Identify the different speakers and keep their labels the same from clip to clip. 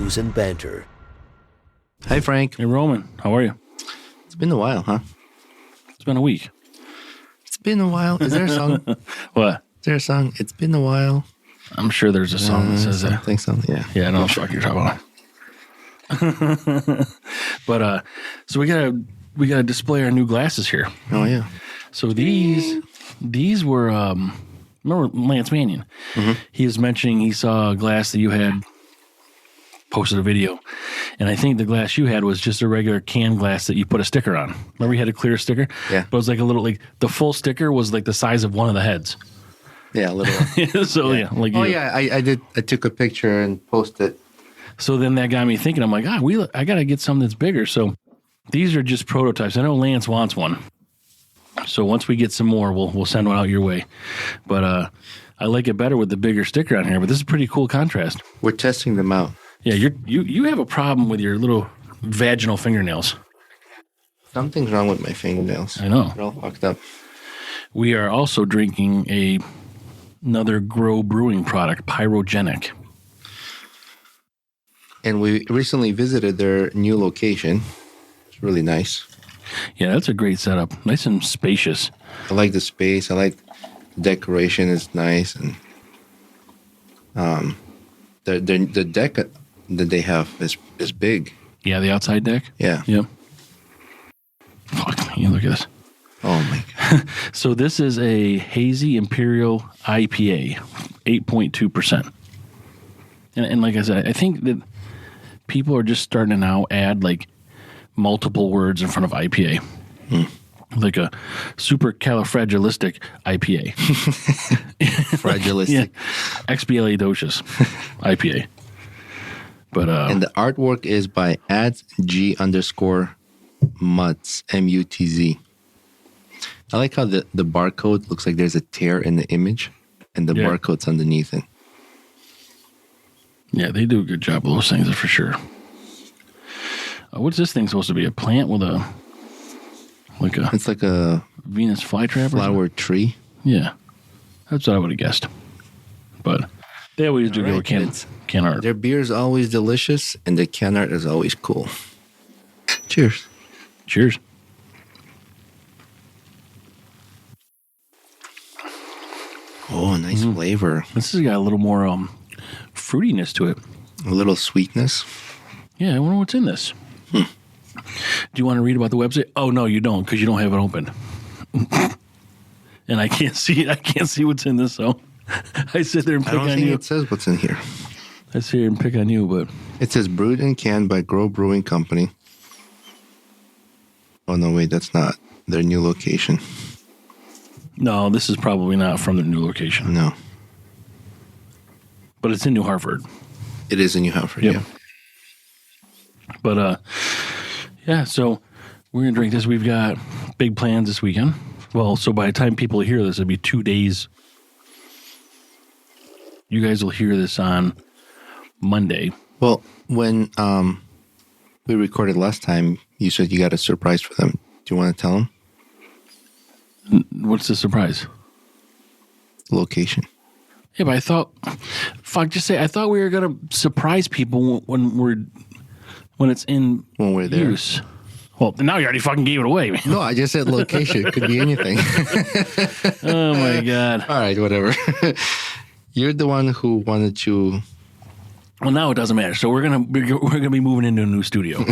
Speaker 1: news and banter.
Speaker 2: Hi, Frank.
Speaker 3: Hey, Roman. How are you?
Speaker 2: It's been a while, huh?
Speaker 3: It's been a week.
Speaker 2: It's been a while. Is there a song?
Speaker 3: What?
Speaker 2: Is there a song? It's been a while.
Speaker 3: I'm sure there's a song that says that.
Speaker 2: Something, yeah.
Speaker 3: Yeah, I know what the fuck you're talking about. But so we gotta display our new glasses here.
Speaker 2: Oh, yeah.
Speaker 3: So these were remember Lance Mannion?
Speaker 2: Mm-hmm.
Speaker 3: He was mentioning he saw a glass that you had posted a video, and I think the glass you had was just a regular can glass that you put a sticker on. Remember you had a clear sticker?
Speaker 2: Yeah.
Speaker 3: But it was like a little, like the full sticker was like the size of one of the heads.
Speaker 2: Yeah, a little.
Speaker 3: So yeah, like
Speaker 2: oh yeah, I did. I took a picture and posted.
Speaker 3: So then that got me thinking. I'm like, I gotta get something that's bigger. So these are just prototypes. I know Lance wants one. So once we get some more, we'll send one out your way. But I like it better with the bigger sticker on here. But this is a pretty cool contrast.
Speaker 2: We're testing them out.
Speaker 3: Yeah, you have a problem with your little vaginal fingernails.
Speaker 2: Something's wrong with my fingernails.
Speaker 3: I know.
Speaker 2: They're all fucked up.
Speaker 3: We are also drinking another Grow Brewing product, Pyrogenic.
Speaker 2: And we recently visited their new location. It's really nice.
Speaker 3: Yeah, that's a great setup. Nice and spacious.
Speaker 2: I like the space. I like the decoration. It's nice. And the deck that they have is big.
Speaker 3: Yeah, the outside deck?
Speaker 2: Yeah.
Speaker 3: Yep. Fuck me, look at this.
Speaker 2: Oh, my God.
Speaker 3: So this is a hazy imperial IPA, 8.2%. And like I said, I think that people are just starting to now add like multiple words in front of IPA. Like a supercalifragilistic IPA.
Speaker 2: Fragilistic.
Speaker 3: Yeah. Expialidocious IPA. But
Speaker 2: and the artwork is by @G_Mutz, MUTZ. I like how the barcode looks like there's a tear in the image and the barcode's underneath it.
Speaker 3: Yeah, they do a good job with those things, for sure. What's this thing supposed to be? A plant with
Speaker 2: It's like a
Speaker 3: Venus flytrap?
Speaker 2: flower tree.
Speaker 3: Yeah. That's what I would have guessed. But they always do good can art.
Speaker 2: Their beer is always delicious and the can art is always cool. Cheers.
Speaker 3: Cheers.
Speaker 2: Oh, nice flavor.
Speaker 3: This has got a little more fruitiness to it.
Speaker 2: A little sweetness.
Speaker 3: Yeah, I wonder what's in this. Do you want to read about the website? Oh, no, you don't, because you don't have it open. And I can't see it. I can't see what's in this, so I sit there and pick on you.
Speaker 2: I don't think it says what's in here.
Speaker 3: I sit here and pick on you, but...
Speaker 2: It says brewed and canned by Grow Brewing Company. Oh, no, wait, that's not their new location.
Speaker 3: No, this is probably not from their new location.
Speaker 2: No.
Speaker 3: But it's in New Hartford.
Speaker 2: It is in New Hartford,
Speaker 3: Yep.
Speaker 2: yeah.
Speaker 3: But, yeah, so we're going to drink this. We've got big plans this weekend. Well, so by the time people hear this, it'll be 2 days. You guys will hear this on Monday.
Speaker 2: Well, when we recorded last time, you said you got a surprise for them. Do you want to tell them?
Speaker 3: What's the surprise?
Speaker 2: Location.
Speaker 3: Yeah, but I thought, I thought we were going to surprise people when it's in
Speaker 2: When we're there.
Speaker 3: use. Well, now you already fucking gave it away.
Speaker 2: No, I just said location. It could be anything.
Speaker 3: Oh, my God.
Speaker 2: All right, whatever. You're the one who wanted to...
Speaker 3: Well, now it doesn't matter. So we're gonna be moving into a new studio.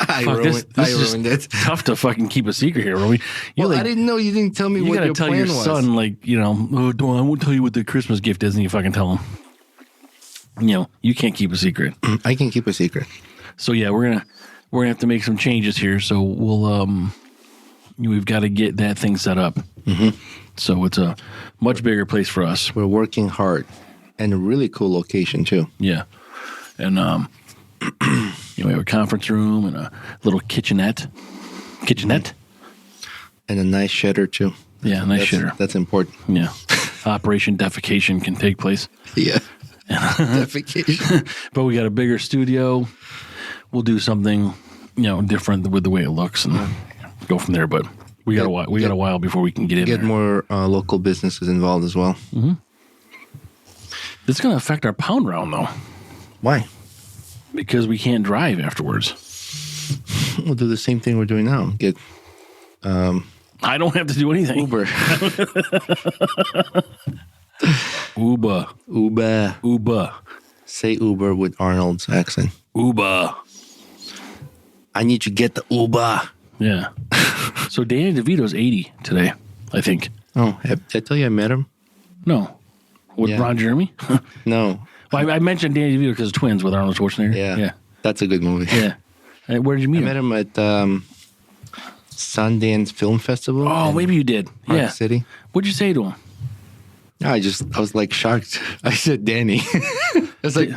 Speaker 2: I ruined it.
Speaker 3: Tough to fucking keep a secret here, Romy.
Speaker 2: I didn't know you didn't tell me what your plan was. You gotta tell your son,
Speaker 3: like, I won't tell you what the Christmas gift is, and you fucking tell him. You can't keep a secret.
Speaker 2: I can keep a secret.
Speaker 3: So yeah, we're gonna have to make some changes here. So we've got to get that thing set up.
Speaker 2: Mm-hmm.
Speaker 3: So it's a much bigger place for us.
Speaker 2: We're working hard. And a really cool location, too.
Speaker 3: Yeah. And, we have a conference room and a little kitchenette.
Speaker 2: And a nice shedder, too.
Speaker 3: Yeah, a nice shedder.
Speaker 2: That's important.
Speaker 3: Yeah. Operation defecation can take place.
Speaker 2: Yeah. Defecation.
Speaker 3: But we got a bigger studio. We'll do something, different with the way it looks and go from there. But we got a while before we can get in there.
Speaker 2: Get more local businesses involved as well.
Speaker 3: Mm-hmm. It's going to affect our pound round, though.
Speaker 2: Why?
Speaker 3: Because we can't drive afterwards.
Speaker 2: We'll do the same thing we're doing now. Get
Speaker 3: I don't have to do anything.
Speaker 2: Uber.
Speaker 3: Uber.
Speaker 2: Say Uber with Arnold's accent.
Speaker 3: Uber.
Speaker 2: I need to get the Uber.
Speaker 3: Yeah. So Danny DeVito's 80 today, I think.
Speaker 2: Oh, did I tell you I met him?
Speaker 3: No. With Ron Jeremy?
Speaker 2: No.
Speaker 3: Well, I mentioned Danny DeVito because of Twins with Arnold Schwarzenegger.
Speaker 2: Yeah. That's a good movie.
Speaker 3: Yeah. Where did you meet
Speaker 2: him? I met him at Sundance Film Festival.
Speaker 3: Oh, maybe you did.
Speaker 2: Park City.
Speaker 3: What'd you say to him?
Speaker 2: I was like shocked. I said Danny. I was like,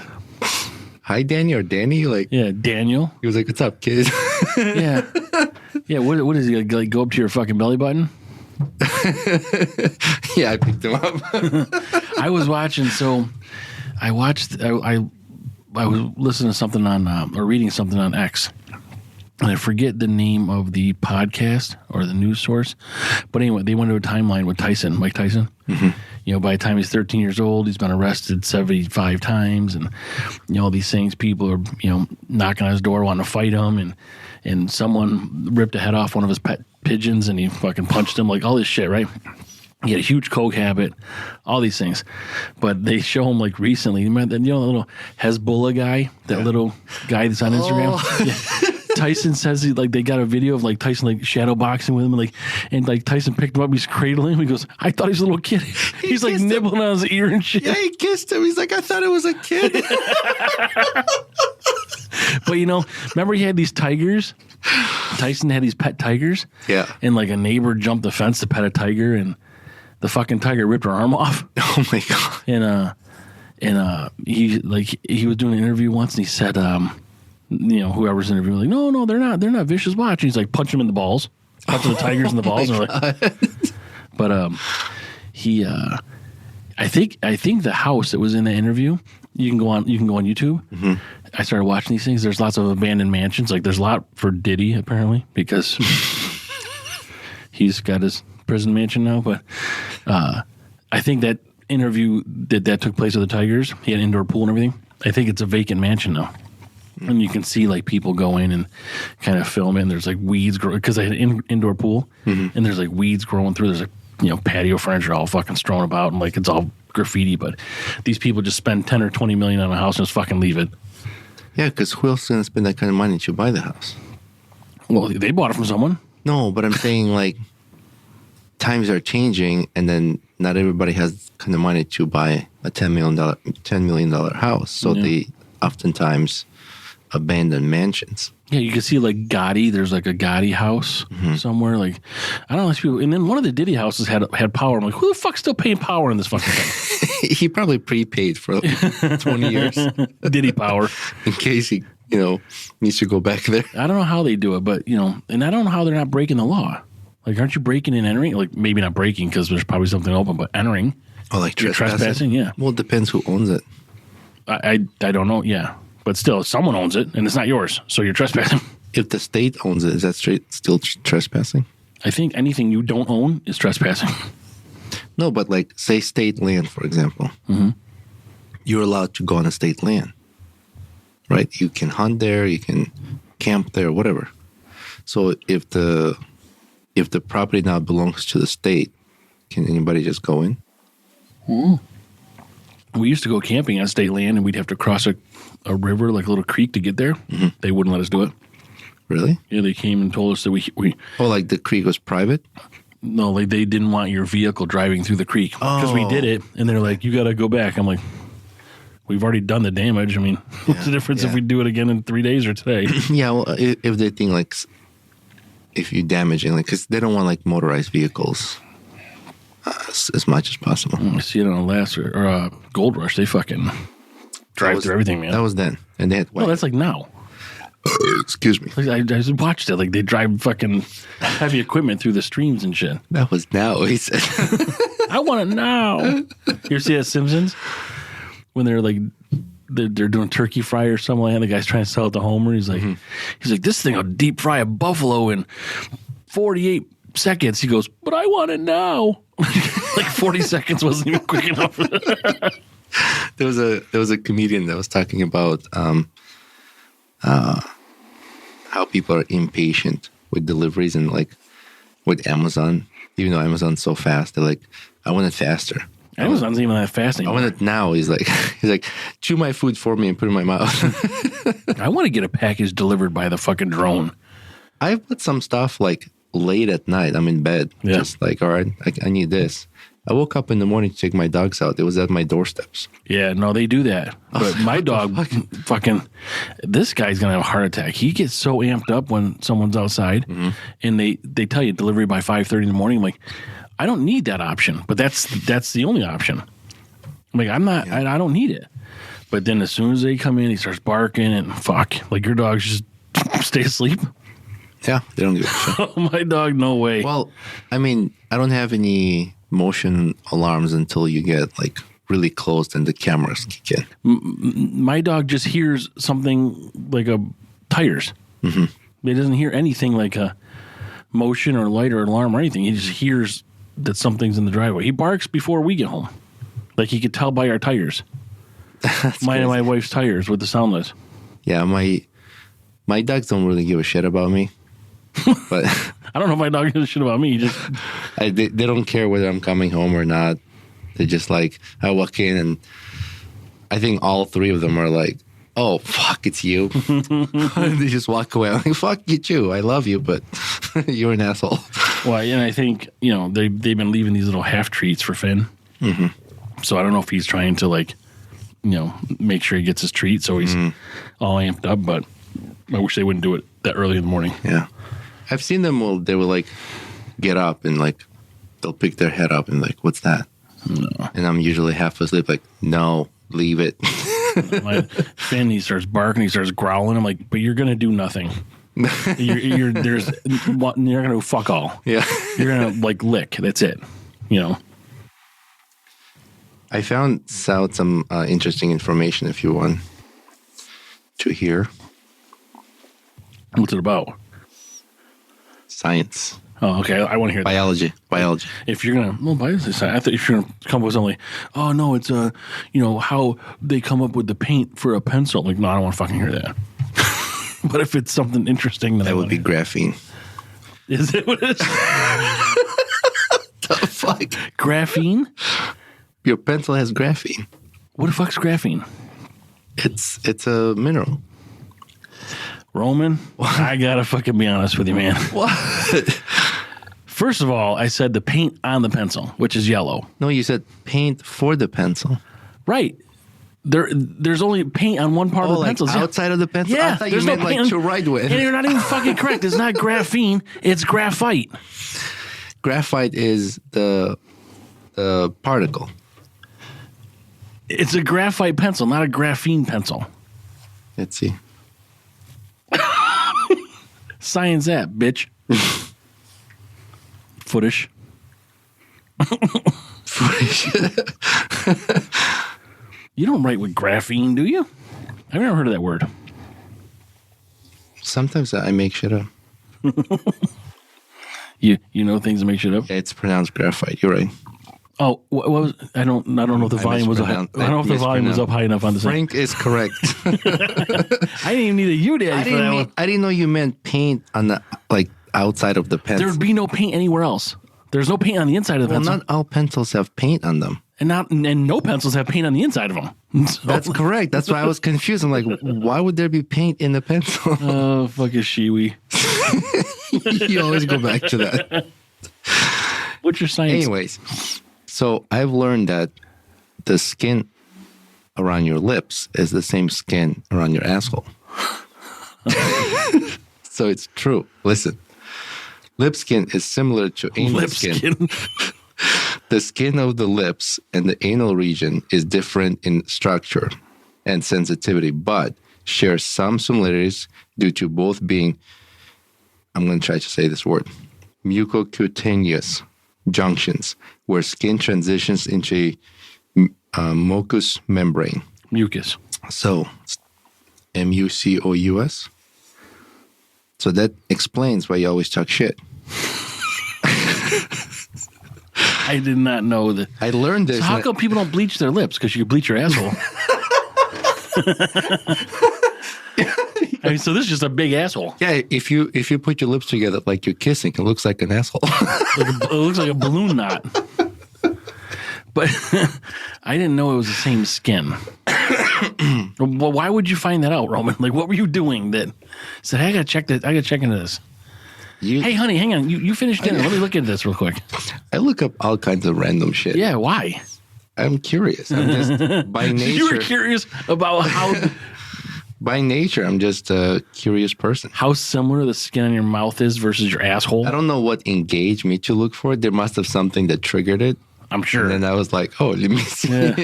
Speaker 2: hi Danny or Danny? Like,
Speaker 3: yeah, Daniel.
Speaker 2: He was like, what's up, kid?
Speaker 3: Yeah. Yeah, what is he like go up to your fucking belly button?
Speaker 2: Yeah, I picked him up.
Speaker 3: I was watching, I was listening to something on or reading something on X. And I forget the name of the podcast or the news source. But anyway, they went to a timeline with Tyson, Mike Tyson. Mm-hmm. By the time he's 13 years old, he's been arrested 75 times. And, all these things, people are, knocking on his door, wanting to fight him. And someone ripped the head off one of his pet pigeons and he fucking punched him, like all this shit, right? He had a huge coke habit, all these things. But they show him like recently, remember that, the little Hezbollah guy, that little guy that's on Instagram? Yeah. Tyson says they got a video of like Tyson like shadow boxing with him and Tyson picked him up, he's cradling him. He goes, I thought he was a little kid. He's like nibbling on his ear and shit.
Speaker 2: Yeah, he kissed him. He's like, I thought it was a kid.
Speaker 3: But remember he had these tigers? Tyson had these pet tigers.
Speaker 2: Yeah.
Speaker 3: And like a neighbor jumped the fence to pet a tiger and the fucking tiger ripped her arm off.
Speaker 2: Oh my God.
Speaker 3: And he was doing an interview once and he said whoever's interviewing, like, no, they're not vicious. Watch. And he's like, punch him in the balls, punching the tigers in the balls. But I think the house that was in the interview, you can go on YouTube. Mm-hmm. I started watching these things. There's lots of abandoned mansions. Like there's a lot for Diddy apparently because he's got his prison mansion now. But I think that interview that took place with the tigers, he had an indoor pool and everything. I think it's a vacant mansion now. And you can see like people go in and kind of film it. And there's like weeds growing because they had an indoor pool, mm-hmm. and there's like weeds growing through. There's like patio furniture all fucking strewn about, and like it's all graffiti. But these people just spend $10 or $20 million on a house and just fucking leave it.
Speaker 2: Yeah, because who else is gonna spend that kind of money to buy the house?
Speaker 3: Well, they bought it from someone.
Speaker 2: No, but I'm saying like times are changing, and then not everybody has kind of money to buy a $10 million house. So they oftentimes abandoned mansions.
Speaker 3: Yeah, you can see like Gotti. There's like a Gotti house somewhere. Like I don't know these people. And then one of the Diddy houses had power. I'm like, who the fuck's still paying power in this fucking thing?
Speaker 2: He probably prepaid for 20 years.
Speaker 3: Diddy power,
Speaker 2: in case he needs to go back there.
Speaker 3: I don't know how they do it, but and I don't know how they're not breaking the law. Like, aren't you breaking and entering? Like maybe not breaking because there's probably something open, but entering.
Speaker 2: Oh, like trespassing?
Speaker 3: Yeah.
Speaker 2: Well, it depends who owns it.
Speaker 3: I don't know. Yeah. But still, someone owns it, and it's not yours, so you're trespassing.
Speaker 2: If the state owns it, is that still trespassing?
Speaker 3: I think anything you don't own is trespassing.
Speaker 2: No, but like, say state land, for example. Mm-hmm. You're allowed to go on a state land, right? You can hunt there, you can camp there, whatever. So if the property now belongs to the state, can anybody just go in?
Speaker 3: Mm. We used to go camping on state land, and we'd have to cross a river, like a little creek, to get there. Mm-hmm. They wouldn't let us do it.
Speaker 2: Really?
Speaker 3: Yeah, they came and told us that we.
Speaker 2: Oh, like the creek was private?
Speaker 3: No, like they didn't want your vehicle driving through the creek because we did it, and they're like, "You got to go back." I'm like, "We've already done the damage. I mean, what's the difference if we do it again in 3 days or today?"
Speaker 2: Yeah, well, if they think like if you damage it, like because they don't want like motorized vehicles. As much as possible.
Speaker 3: I see it on or Gold Rush. They fucking drive through everything, man.
Speaker 2: That was then, and they had.
Speaker 3: No, that's like now.
Speaker 2: Excuse me.
Speaker 3: I just watched it. Like they drive fucking heavy equipment through the streams and shit.
Speaker 2: That was now. He said,
Speaker 3: "I want it now." You ever see that Simpsons when they're like they're doing turkey fry or something like that? The guy's trying to sell it to Homer. He's like, this thing will deep fry a buffalo in 48 seconds. He goes, but I want it now. Like 40 seconds wasn't even quick enough.
Speaker 2: There was a comedian that was talking about how people are impatient with deliveries and like with Amazon. Even though Amazon's so fast, they're like, I want it faster.
Speaker 3: Amazon's even that fast
Speaker 2: I
Speaker 3: anymore.
Speaker 2: want it now. He's like, chew my food for me and put it in my mouth.
Speaker 3: I want to get a package delivered by the fucking drone.
Speaker 2: I put some stuff like late at night. I'm in bed.
Speaker 3: Yeah.
Speaker 2: Just like, all right, I need this. I woke up in the morning to take my dogs out. It was at my doorsteps.
Speaker 3: Yeah, no, they do that. But my dog, fucking, this guy's going to have a heart attack. He gets so amped up when someone's outside and they tell you delivery by 5:30 in the morning. I'm like, I don't need that option, but that's the only option. I'm like, I don't need it. But then as soon as they come in, he starts barking and fuck, like your dogs just stay asleep.
Speaker 2: Yeah, they don't give a shit.
Speaker 3: Oh, my dog, no way.
Speaker 2: Well, I mean, I don't have any motion alarms until you get like really close and the cameras kick in.
Speaker 3: My dog just hears something like a tires. Mm-hmm. He doesn't hear anything like a motion or light or alarm or anything. He just hears that something's in the driveway. He barks before we get home. Like he could tell by our tires. Mine and my wife's tires with the soundless.
Speaker 2: Yeah, my dogs don't really give a shit about me. But
Speaker 3: I don't know if my dog gives a shit about me. Just
Speaker 2: they don't care whether I'm coming home or not. They're just like, I walk in and I think all three of them are like, oh, fuck, it's you. And they just walk away. I'm like, fuck you too. I love you, but you're an asshole.
Speaker 3: Well, and I think, they've been leaving these little half treats for Finn. Mm-hmm. So I don't know if he's trying to make sure he gets his treat so he's all amped up, but I wish they wouldn't do it that early in the morning.
Speaker 2: Yeah. I've seen them they will like get up and like they'll pick their head up and like, what's that?
Speaker 3: No.
Speaker 2: And I'm usually half asleep, like, no, leave it.
Speaker 3: Finn, he starts barking, he starts growling. I'm like, but you're gonna do nothing. you're gonna do fuck all.
Speaker 2: Yeah.
Speaker 3: You're gonna like lick. That's it.
Speaker 2: I found out some interesting information if you want to hear.
Speaker 3: What's it about?
Speaker 2: Science.
Speaker 3: Oh, okay. I want to hear that.
Speaker 2: Biology.
Speaker 3: If you're gonna, biology. I thought if you're gonna come up with something, oh no, it's how they come up with the paint for a pencil. Like, no, I don't want to fucking hear that. But if it's something interesting, then
Speaker 2: that would be graphene.
Speaker 3: Is it what it is?
Speaker 2: The fuck?
Speaker 3: Graphene?
Speaker 2: Your pencil has graphene.
Speaker 3: What the fuck's graphene?
Speaker 2: It's a mineral.
Speaker 3: Roman, I gotta fucking be honest with you, man.
Speaker 2: What?
Speaker 3: First of all, I said the paint on the pencil, which is yellow.
Speaker 2: No, you said paint for the pencil.
Speaker 3: Right. There's only paint on one part of the pencil.
Speaker 2: Outside of the pencil?
Speaker 3: Yeah.
Speaker 2: I thought you meant like to write with.
Speaker 3: And you're not even fucking correct. It's not graphene. It's graphite.
Speaker 2: Graphite is the particle.
Speaker 3: It's a graphite pencil, not a graphene pencil.
Speaker 2: Let's see.
Speaker 3: Science app, bitch. Footish. You don't write with graphene, do you? I've never heard of that word.
Speaker 2: Sometimes I make shit up.
Speaker 3: You know things that make shit up?
Speaker 2: Yeah, it's pronounced graphite. You're right.
Speaker 3: Oh, what was I don't know if the volume was up. I don't know if the volume was up high enough on the side.
Speaker 2: Frank is correct.
Speaker 3: I didn't even need a you daddy for that one.
Speaker 2: I didn't know you meant paint on the outside of the pencil.
Speaker 3: There would be no paint anywhere else. There's no paint on the inside of the pencil.
Speaker 2: Well, not all pencils have paint on them.
Speaker 3: And no pencils have paint on the inside of them. So,
Speaker 2: that's correct. That's why I was confused. I'm like, why would there be paint in the pencil?
Speaker 3: Oh, fucking shiwi.
Speaker 2: You always go back to that.
Speaker 3: What's your science?
Speaker 2: Anyways, so I've learned that the skin around your lips is the same skin around your asshole. So it's true. Listen, lip skin is similar to anal skin. The skin of the lips and the anal region is different in structure and sensitivity, but share some similarities due to both being, I'm going to try to say this word, mucocutaneous junctions, where skin transitions into a mucous membrane.
Speaker 3: Mucus.
Speaker 2: So, mucous. So that explains why you always talk shit.
Speaker 3: I did not know that.
Speaker 2: I learned this.
Speaker 3: So how come people don't bleach their lips? Because you can bleach your asshole. I mean, so this is just a big asshole.
Speaker 2: Yeah, if you put your lips together like you're kissing, it looks like an asshole.
Speaker 3: It looks like a balloon knot. But I didn't know it was the same skin. Well, why would you find that out, Roman? Like, what were you doing that said, hey, I gotta check that? I gotta check into this. Hey, honey, hang on. You finished dinner. Let me look at this real quick.
Speaker 2: I look up all kinds of random shit.
Speaker 3: Yeah, why?
Speaker 2: I'm curious. I'm just by nature.
Speaker 3: You were curious about how.
Speaker 2: By nature, I'm just a curious person.
Speaker 3: How similar the skin on your mouth is versus your asshole.
Speaker 2: I don't know what engaged me to look for it. There must have something that triggered it.
Speaker 3: I'm sure.
Speaker 2: And then I was like, oh, let me see. Yeah.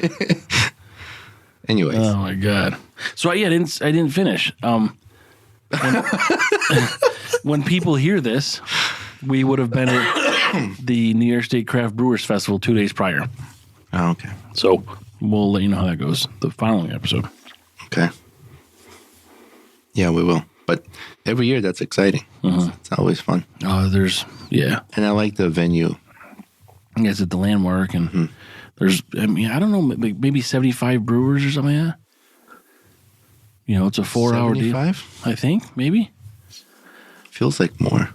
Speaker 2: Anyways.
Speaker 3: Oh my god. So I didn't finish. When people hear this, we would have been at the New York State Craft Brewers Festival 2 days prior.
Speaker 2: Oh, okay.
Speaker 3: So we'll let you know how that goes the following episode.
Speaker 2: Okay. Yeah, we will. But every year, that's exciting. It's always fun.
Speaker 3: Yeah.
Speaker 2: And I like the venue.
Speaker 3: Yeah, it's at the Landmark, and there's, I mean, I don't know, maybe 75 brewers or something like that. You know, it's a 4-hour deal. 75? I think, maybe.
Speaker 2: Feels like more.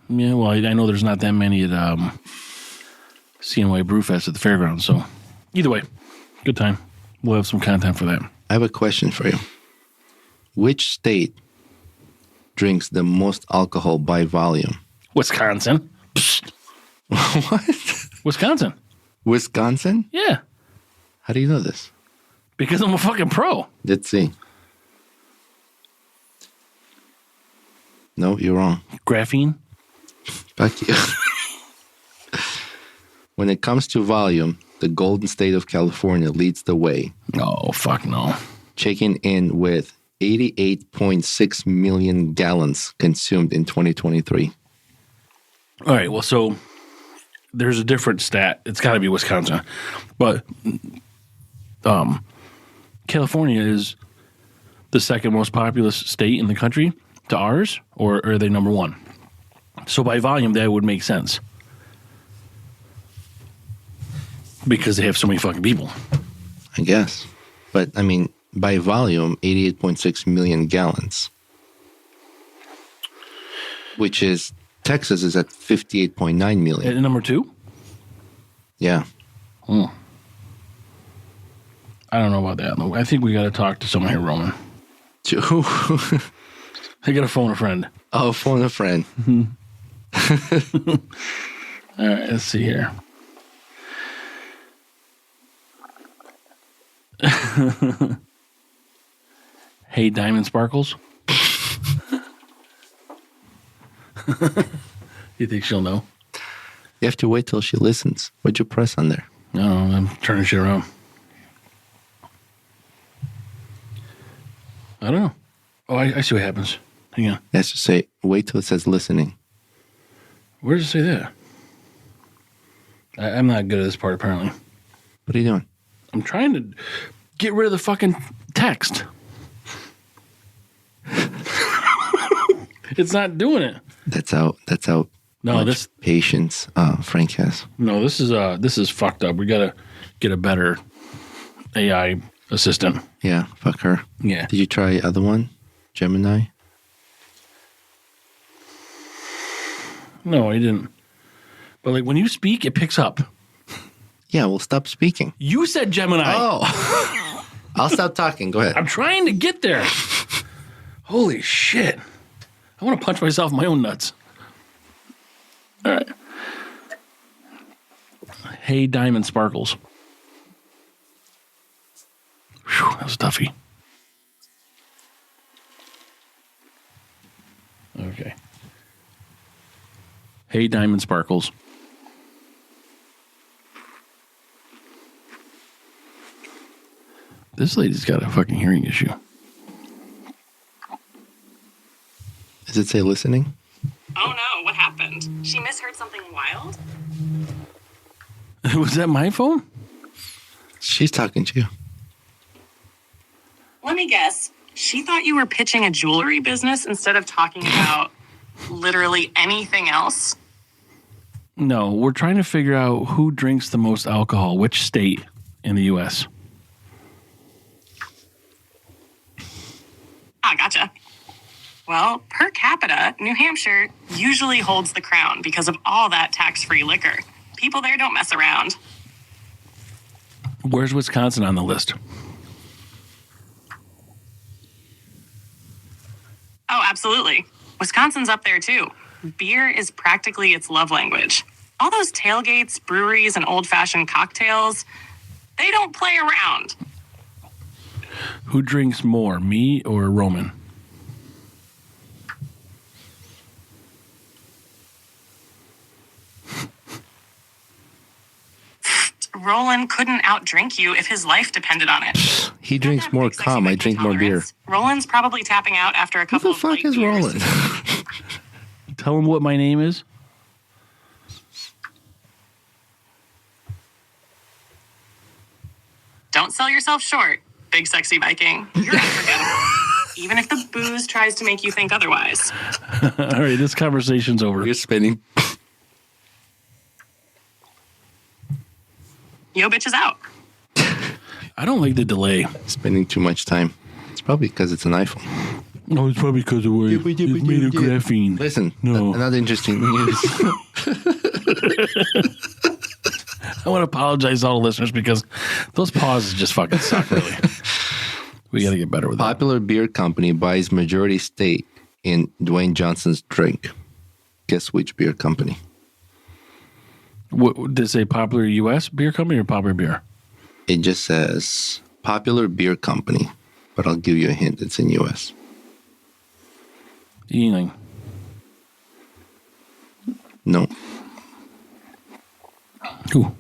Speaker 3: Yeah, well, I know there's not that many at CNY Brewfest at the fairgrounds, so either way, good time. We'll have some content for that.
Speaker 2: I have a question for you. Which state drinks the most alcohol by volume?
Speaker 3: Wisconsin.
Speaker 2: What?
Speaker 3: Wisconsin.
Speaker 2: Wisconsin?
Speaker 3: Yeah.
Speaker 2: How do you know this?
Speaker 3: Because I'm a fucking pro.
Speaker 2: Let's see. No, you're wrong.
Speaker 3: Graphene?
Speaker 2: Fuck you. When it comes to volume, the Golden State of California leads the way.
Speaker 3: Oh, fuck no.
Speaker 2: Checking in with 88.6 million gallons consumed in 2023.
Speaker 3: All right, well, so there's a different stat. It's got to be Wisconsin. But California is the second most populous state in the country to ours, or are they number one? So by volume, that would make sense. Because they have so many fucking people.
Speaker 2: I guess. But, I mean, by volume, 88.6 million gallons. Which is, Texas is at 58.9 million.
Speaker 3: And number two?
Speaker 2: Yeah.
Speaker 3: I don't know about that. I think we got to talk to someone here, Roman.
Speaker 2: To who?
Speaker 3: I got to phone a friend.
Speaker 2: Oh, phone a friend.
Speaker 3: All right, let's see here. Hey, Diamond Sparkles. You think she'll know?
Speaker 2: You have to wait till she listens. What'd you press on there?
Speaker 3: No, I'm turning shit around. I don't know. Oh, I see what happens. Hang on.
Speaker 2: It has to say, wait till it says listening.
Speaker 3: Where does it say that? I'm not good at this part, apparently.
Speaker 2: What are you doing?
Speaker 3: I'm trying to get rid of the fucking text. It's not doing it.
Speaker 2: That's out.
Speaker 3: No, this
Speaker 2: patience Frank has.
Speaker 3: No, this is fucked up. We gotta get a better AI assistant.
Speaker 2: Yeah, fuck her.
Speaker 3: Yeah.
Speaker 2: Did you try other one? Gemini?
Speaker 3: No, I didn't. But like when you speak, it picks up.
Speaker 2: Yeah, well, stop speaking.
Speaker 3: You said Gemini.
Speaker 2: Oh. I'll stop talking. Go ahead.
Speaker 3: I'm trying to get there. Holy shit. I want to punch myself in my own nuts. All right. Hey, Diamond Sparkles. Whew, that was toughy. Okay. Hey, Diamond Sparkles. This lady's got a fucking hearing issue.
Speaker 2: Does it say listening?
Speaker 1: Oh no, what happened? She misheard something wild?
Speaker 3: Was that my phone?
Speaker 2: She's talking to you.
Speaker 1: Let me guess. She thought you were pitching a jewelry business instead of talking about literally anything else?
Speaker 3: No, we're trying to figure out who drinks the most alcohol, which state in the U.S.
Speaker 1: Ah, gotcha. Well, per capita, New Hampshire usually holds the crown because of all that tax-free liquor. People there don't mess around.
Speaker 3: Where's Wisconsin on the list?
Speaker 1: Oh, absolutely. Wisconsin's up there, too. Beer is practically its love language. All those tailgates, breweries, and old-fashioned cocktails, they don't play around.
Speaker 3: Who drinks more, me or Roman?
Speaker 1: Roland couldn't outdrink you if his life depended on it.
Speaker 2: He drinks more cum. I drink more beer.
Speaker 1: Roland's probably tapping out after a
Speaker 2: Who
Speaker 1: couple
Speaker 2: the
Speaker 1: of
Speaker 2: fuck
Speaker 1: light
Speaker 2: is
Speaker 1: beers.
Speaker 2: Roland?
Speaker 3: Tell him what my name is.
Speaker 1: Don't sell yourself short, big sexy Viking. You're unforgettable. Even if the booze tries to make you think otherwise.
Speaker 3: All right, this conversation's over.
Speaker 2: You're spinning.
Speaker 1: Yo, bitch is out.
Speaker 3: I don't like the delay.
Speaker 2: Spending too much time. It's probably because it's an iPhone.
Speaker 3: No, it's probably because of where it's made of graphene.
Speaker 2: Listen,
Speaker 3: No.
Speaker 2: another interesting news.
Speaker 3: I want to apologize to all the listeners because those pauses just fucking suck, really. We got to get better with that.
Speaker 2: Popular beer company buys majority stake in Dwayne Johnson's drink. Guess which beer company?
Speaker 3: What, did it say popular U.S. beer company or popular beer?
Speaker 2: It just says popular beer company, but I'll give you a hint. It's in U.S.
Speaker 3: Yingling.
Speaker 2: No.
Speaker 3: Ooh.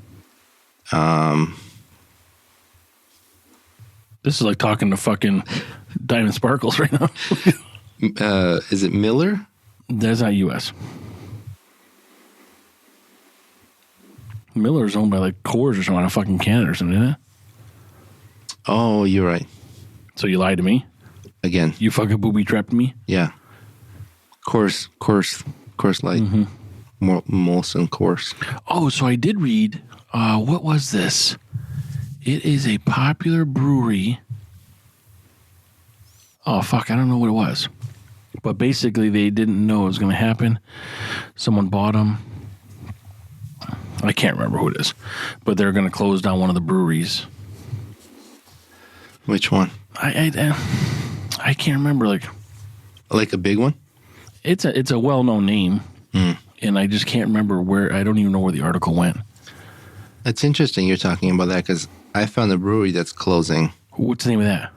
Speaker 3: This is like talking to fucking Diamond Sparkles right now.
Speaker 2: Is it Miller?
Speaker 3: That's not U.S. Miller is owned by like Coors or something out of fucking Canada or something, isn't it?
Speaker 2: Oh, you're right.
Speaker 3: So you lied to me?
Speaker 2: Again.
Speaker 3: You fucking booby trapped me?
Speaker 2: Yeah. Coors Light.
Speaker 3: Mm-hmm.
Speaker 2: Molson Coors.
Speaker 3: Oh, so I did read, what was this? It is a popular brewery. Oh, fuck, I don't know what it was. But basically, they didn't know it was going to happen. Someone bought them. I can't remember who it is. But they're going to close down one of the breweries.
Speaker 2: Which one?
Speaker 3: I can't remember. Like
Speaker 2: a big one?
Speaker 3: it's a well-known name.
Speaker 2: Mm.
Speaker 3: And I just can't remember where. I don't even know where the article went.
Speaker 2: It's interesting you're talking about that because I found a brewery that's closing.
Speaker 3: What's the name of that?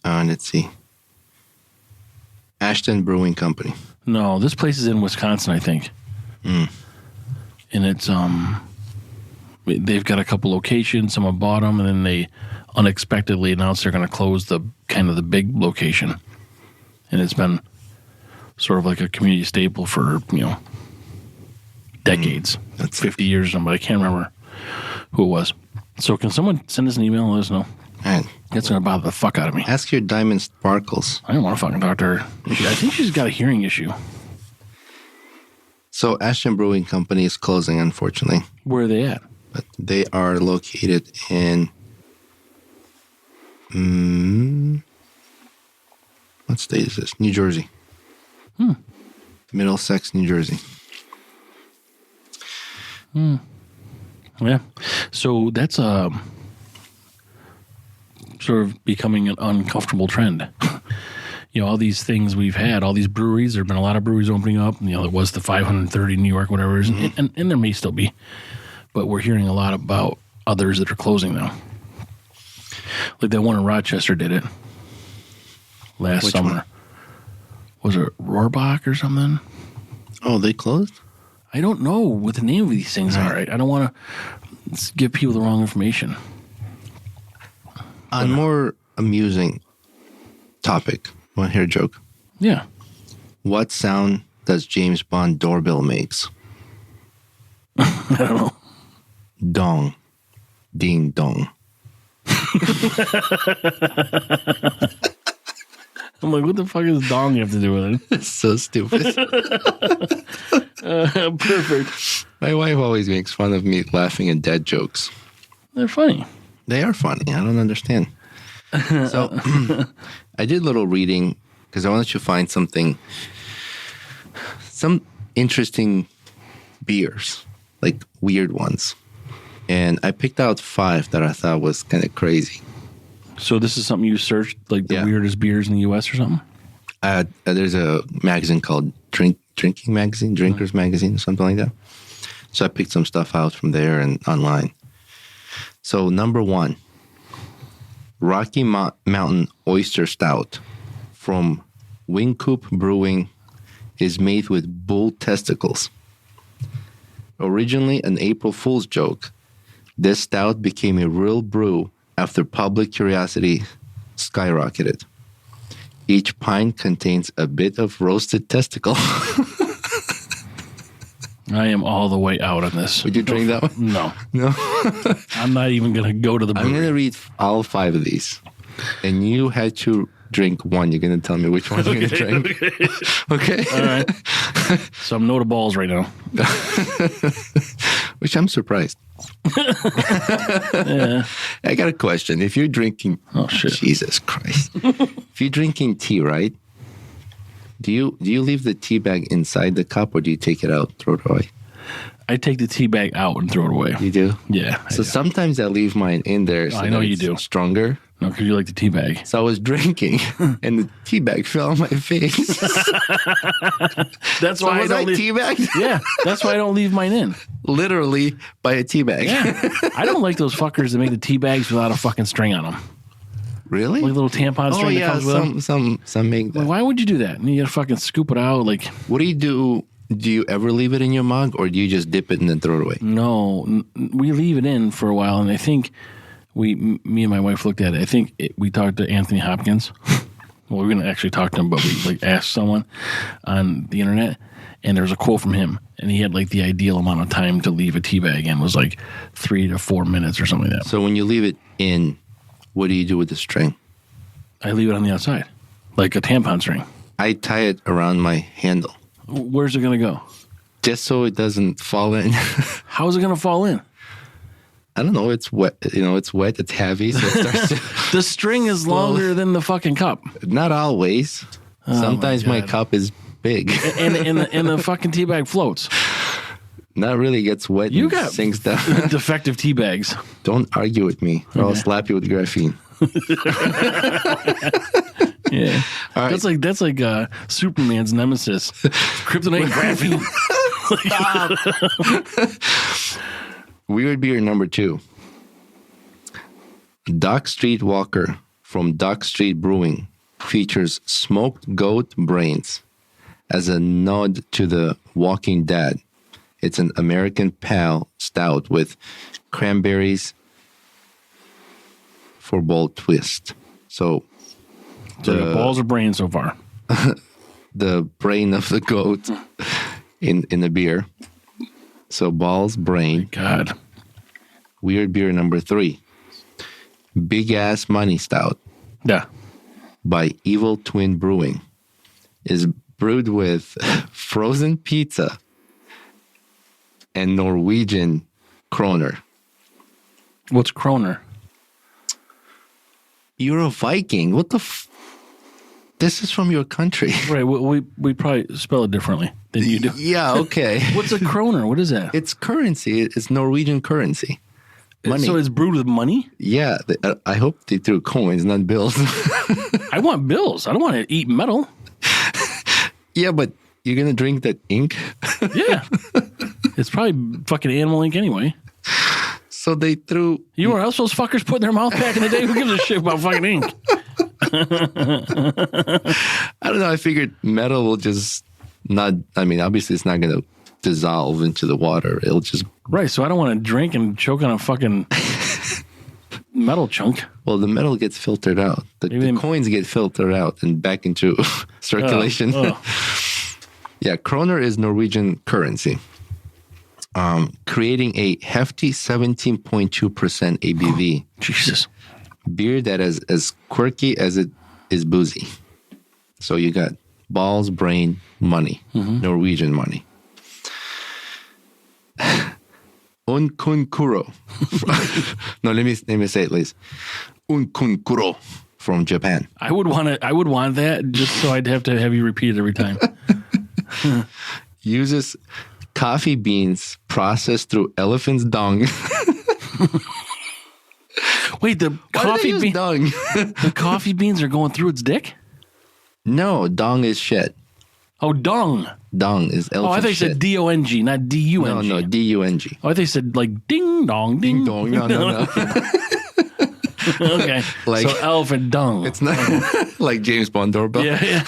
Speaker 2: Let's see. Ashton Brewing Company.
Speaker 3: No, this place is in Wisconsin, I think.
Speaker 2: Mm.
Speaker 3: And it's they've got a couple locations. Someone bought them, and then they unexpectedly announced they're going to close the big location. And it's been sort of like a community staple for decades.
Speaker 2: That's
Speaker 3: 50 years or something. But I can't remember who it was. So can someone send us an email and let us know?
Speaker 2: Man,
Speaker 3: That's going to bother the fuck out of me.
Speaker 2: ask your Diamond Sparkles.
Speaker 3: I don't want to fucking talk to her. I think she's got a hearing issue.
Speaker 2: So Ashton Brewing Company is closing, unfortunately.
Speaker 3: Where are they at?
Speaker 2: But they are located in what state is this? New Jersey. Middlesex, New Jersey.
Speaker 3: Yeah. So that's sort of becoming an uncomfortable trend. All these things we've had, all these breweries, there have been a lot of breweries opening up. There was the 530 in New York, whatever it is, and there may still be. But we're hearing a lot about others that are closing now. Like that one in Rochester did it last
Speaker 2: Which
Speaker 3: summer.
Speaker 2: one?
Speaker 3: Was it Rohrbach or something?
Speaker 2: Oh, they closed?
Speaker 3: I don't know what the name of these things are. I don't want to give people the wrong information.
Speaker 2: On more amusing topic, want to hear a joke?
Speaker 3: Yeah.
Speaker 2: What sound does James Bond doorbell makes?
Speaker 3: I don't know.
Speaker 2: Dong. Ding dong.
Speaker 3: I'm like, what the fuck does dong have to do with it?
Speaker 2: It's so stupid.
Speaker 3: Perfect.
Speaker 2: My wife always makes fun of me laughing at dad jokes.
Speaker 3: They're funny.
Speaker 2: They are funny. I don't understand. So I did a little reading because I wanted to find some interesting beers, like weird ones. And I picked out 5 that I thought was kind of crazy.
Speaker 3: So this is something you searched, like the weirdest beers in the U.S. or something?
Speaker 2: There's a magazine called Drinkers Magazine, or something like that. So I picked some stuff out from there and online. So number 1, Rocky Mountain Oyster Stout from Wingcoop Brewing is made with bull testicles. Originally an April Fool's joke, this stout became a real brew after public curiosity skyrocketed. Each pint contains a bit of roasted testicle.
Speaker 3: I am all the way out on this.
Speaker 2: Would you drink that one?
Speaker 3: No.
Speaker 2: No?
Speaker 3: I'm not even going to go to the brewery.
Speaker 2: I'm going to read all 5 of these. And you had to drink one. You're going to tell me which one you're going to drink. Okay?
Speaker 3: All right. So I'm no to balls right now.
Speaker 2: Which I'm surprised.
Speaker 3: Yeah.
Speaker 2: I got a question. If you're drinking...
Speaker 3: Oh, shit.
Speaker 2: Jesus Christ. If you're drinking tea, right? Do you leave the tea bag inside the cup or do you take it out, throw it away?
Speaker 3: I take the tea bag out and throw it away.
Speaker 2: You do?
Speaker 3: Yeah.
Speaker 2: So sometimes I leave mine in there so
Speaker 3: I know
Speaker 2: that
Speaker 3: you
Speaker 2: it's
Speaker 3: do.
Speaker 2: Stronger.
Speaker 3: No, because you like the tea bag.
Speaker 2: So I was drinking and the tea bag fell on my face.
Speaker 3: That's why I don't leave.
Speaker 2: Tea bag?
Speaker 3: Yeah, that's why I don't leave mine in.
Speaker 2: Literally by a tea bag.
Speaker 3: Yeah. I don't like those fuckers that make the tea bags without a fucking string on them.
Speaker 2: Really?
Speaker 3: Like a little tampon string that comes with them.
Speaker 2: Some make that.
Speaker 3: Like, why would you do that? And you gotta fucking scoop it out. Like,
Speaker 2: what do you do? Do you ever leave it in your mug or do you just dip it and then throw it away?
Speaker 3: No, we leave it in for a while, and I think me and my wife looked at it. I think we talked to Anthony Hopkins. Well, we're gonna actually talk to him, but we asked someone on the internet, and there was a quote from him, and he had like the ideal amount of time to leave a tea bag in was like 3 to 4 minutes or something like that.
Speaker 2: So when you leave it in, what do you do with the string?
Speaker 3: I leave it on the outside, like a tampon string.
Speaker 2: I tie it around my handle.
Speaker 3: Where's it going to go?
Speaker 2: Just so it doesn't fall in.
Speaker 3: How is it going to fall in?
Speaker 2: I don't know. It's wet. It's wet. It's heavy. So it starts to
Speaker 3: The string is longer than the fucking cup.
Speaker 2: Not always. Sometimes my cup is big.
Speaker 3: And the fucking tea bag floats.
Speaker 2: Not really gets wet
Speaker 3: You
Speaker 2: and
Speaker 3: got
Speaker 2: sinks down.
Speaker 3: defective tea bags.
Speaker 2: Don't argue with me or I'll slap you with graphene.
Speaker 3: Yeah.
Speaker 2: All right.
Speaker 3: That's like Superman's nemesis. Kryptonite graphene.
Speaker 2: Weird beer number 2. Dock Street Walker from Dock Street Brewing features smoked goat brains as a nod to The Walking Dead. It's an American Pale Stout with cranberries for bold twist. So
Speaker 3: the balls of brain so far.
Speaker 2: The brain of the goat in the beer. So balls, brain.
Speaker 3: God.
Speaker 2: Weird beer number 3. Big Ass Money Stout
Speaker 3: Yeah.
Speaker 2: by Evil Twin Brewing is brewed with frozen pizza and Norwegian kroner.
Speaker 3: What's kroner?
Speaker 2: You're a Viking. What the This is from your country.
Speaker 3: Right. We probably spell it differently than you do.
Speaker 2: Yeah, okay.
Speaker 3: What's a kroner? What is that?
Speaker 2: It's currency. It's Norwegian currency. Money.
Speaker 3: So it's brewed with money?
Speaker 2: Yeah. I hope they threw coins, not bills.
Speaker 3: I want bills. I don't want to eat metal.
Speaker 2: Yeah, but you're going to drink that ink?
Speaker 3: Yeah. It's probably fucking animal ink anyway.
Speaker 2: So they threw...
Speaker 3: You know what else those fuckers put in their mouth back in the day? Who gives a shit about fucking ink?
Speaker 2: I don't know. I figured metal will just not... I mean, obviously it's not going to dissolve into the water. It'll just...
Speaker 3: Right, so I don't want to drink and choke on a fucking metal chunk.
Speaker 2: Well, the metal gets filtered out. The coins get filtered out and back into circulation. Yeah, kroner is Norwegian currency. Creating a hefty 17.2% ABV.
Speaker 3: Jesus.
Speaker 2: Beer that is as quirky as it is boozy. So you got balls, brain, money. Norwegian money. Unkunkuro. No, let me say it, please. Unkunkuro from Japan.
Speaker 3: I would want that just so I'd have to have you repeat it every time.
Speaker 2: Uses coffee beans processed through elephant's dung.
Speaker 3: Wait, the
Speaker 2: dung?
Speaker 3: the coffee beans are going through its dick?
Speaker 2: No, dung is shit.
Speaker 3: Oh, dung.
Speaker 2: Dung is elephant shit.
Speaker 3: Oh, I thought you said D-O-N-G, not D-U-N-G.
Speaker 2: No, D-U-N-G.
Speaker 3: Oh, I thought you said like ding dong, ding
Speaker 2: Dong. No.
Speaker 3: Okay,
Speaker 2: Like-
Speaker 3: so elephant dung.
Speaker 2: It's not like James Bond doorbell.
Speaker 3: Yeah.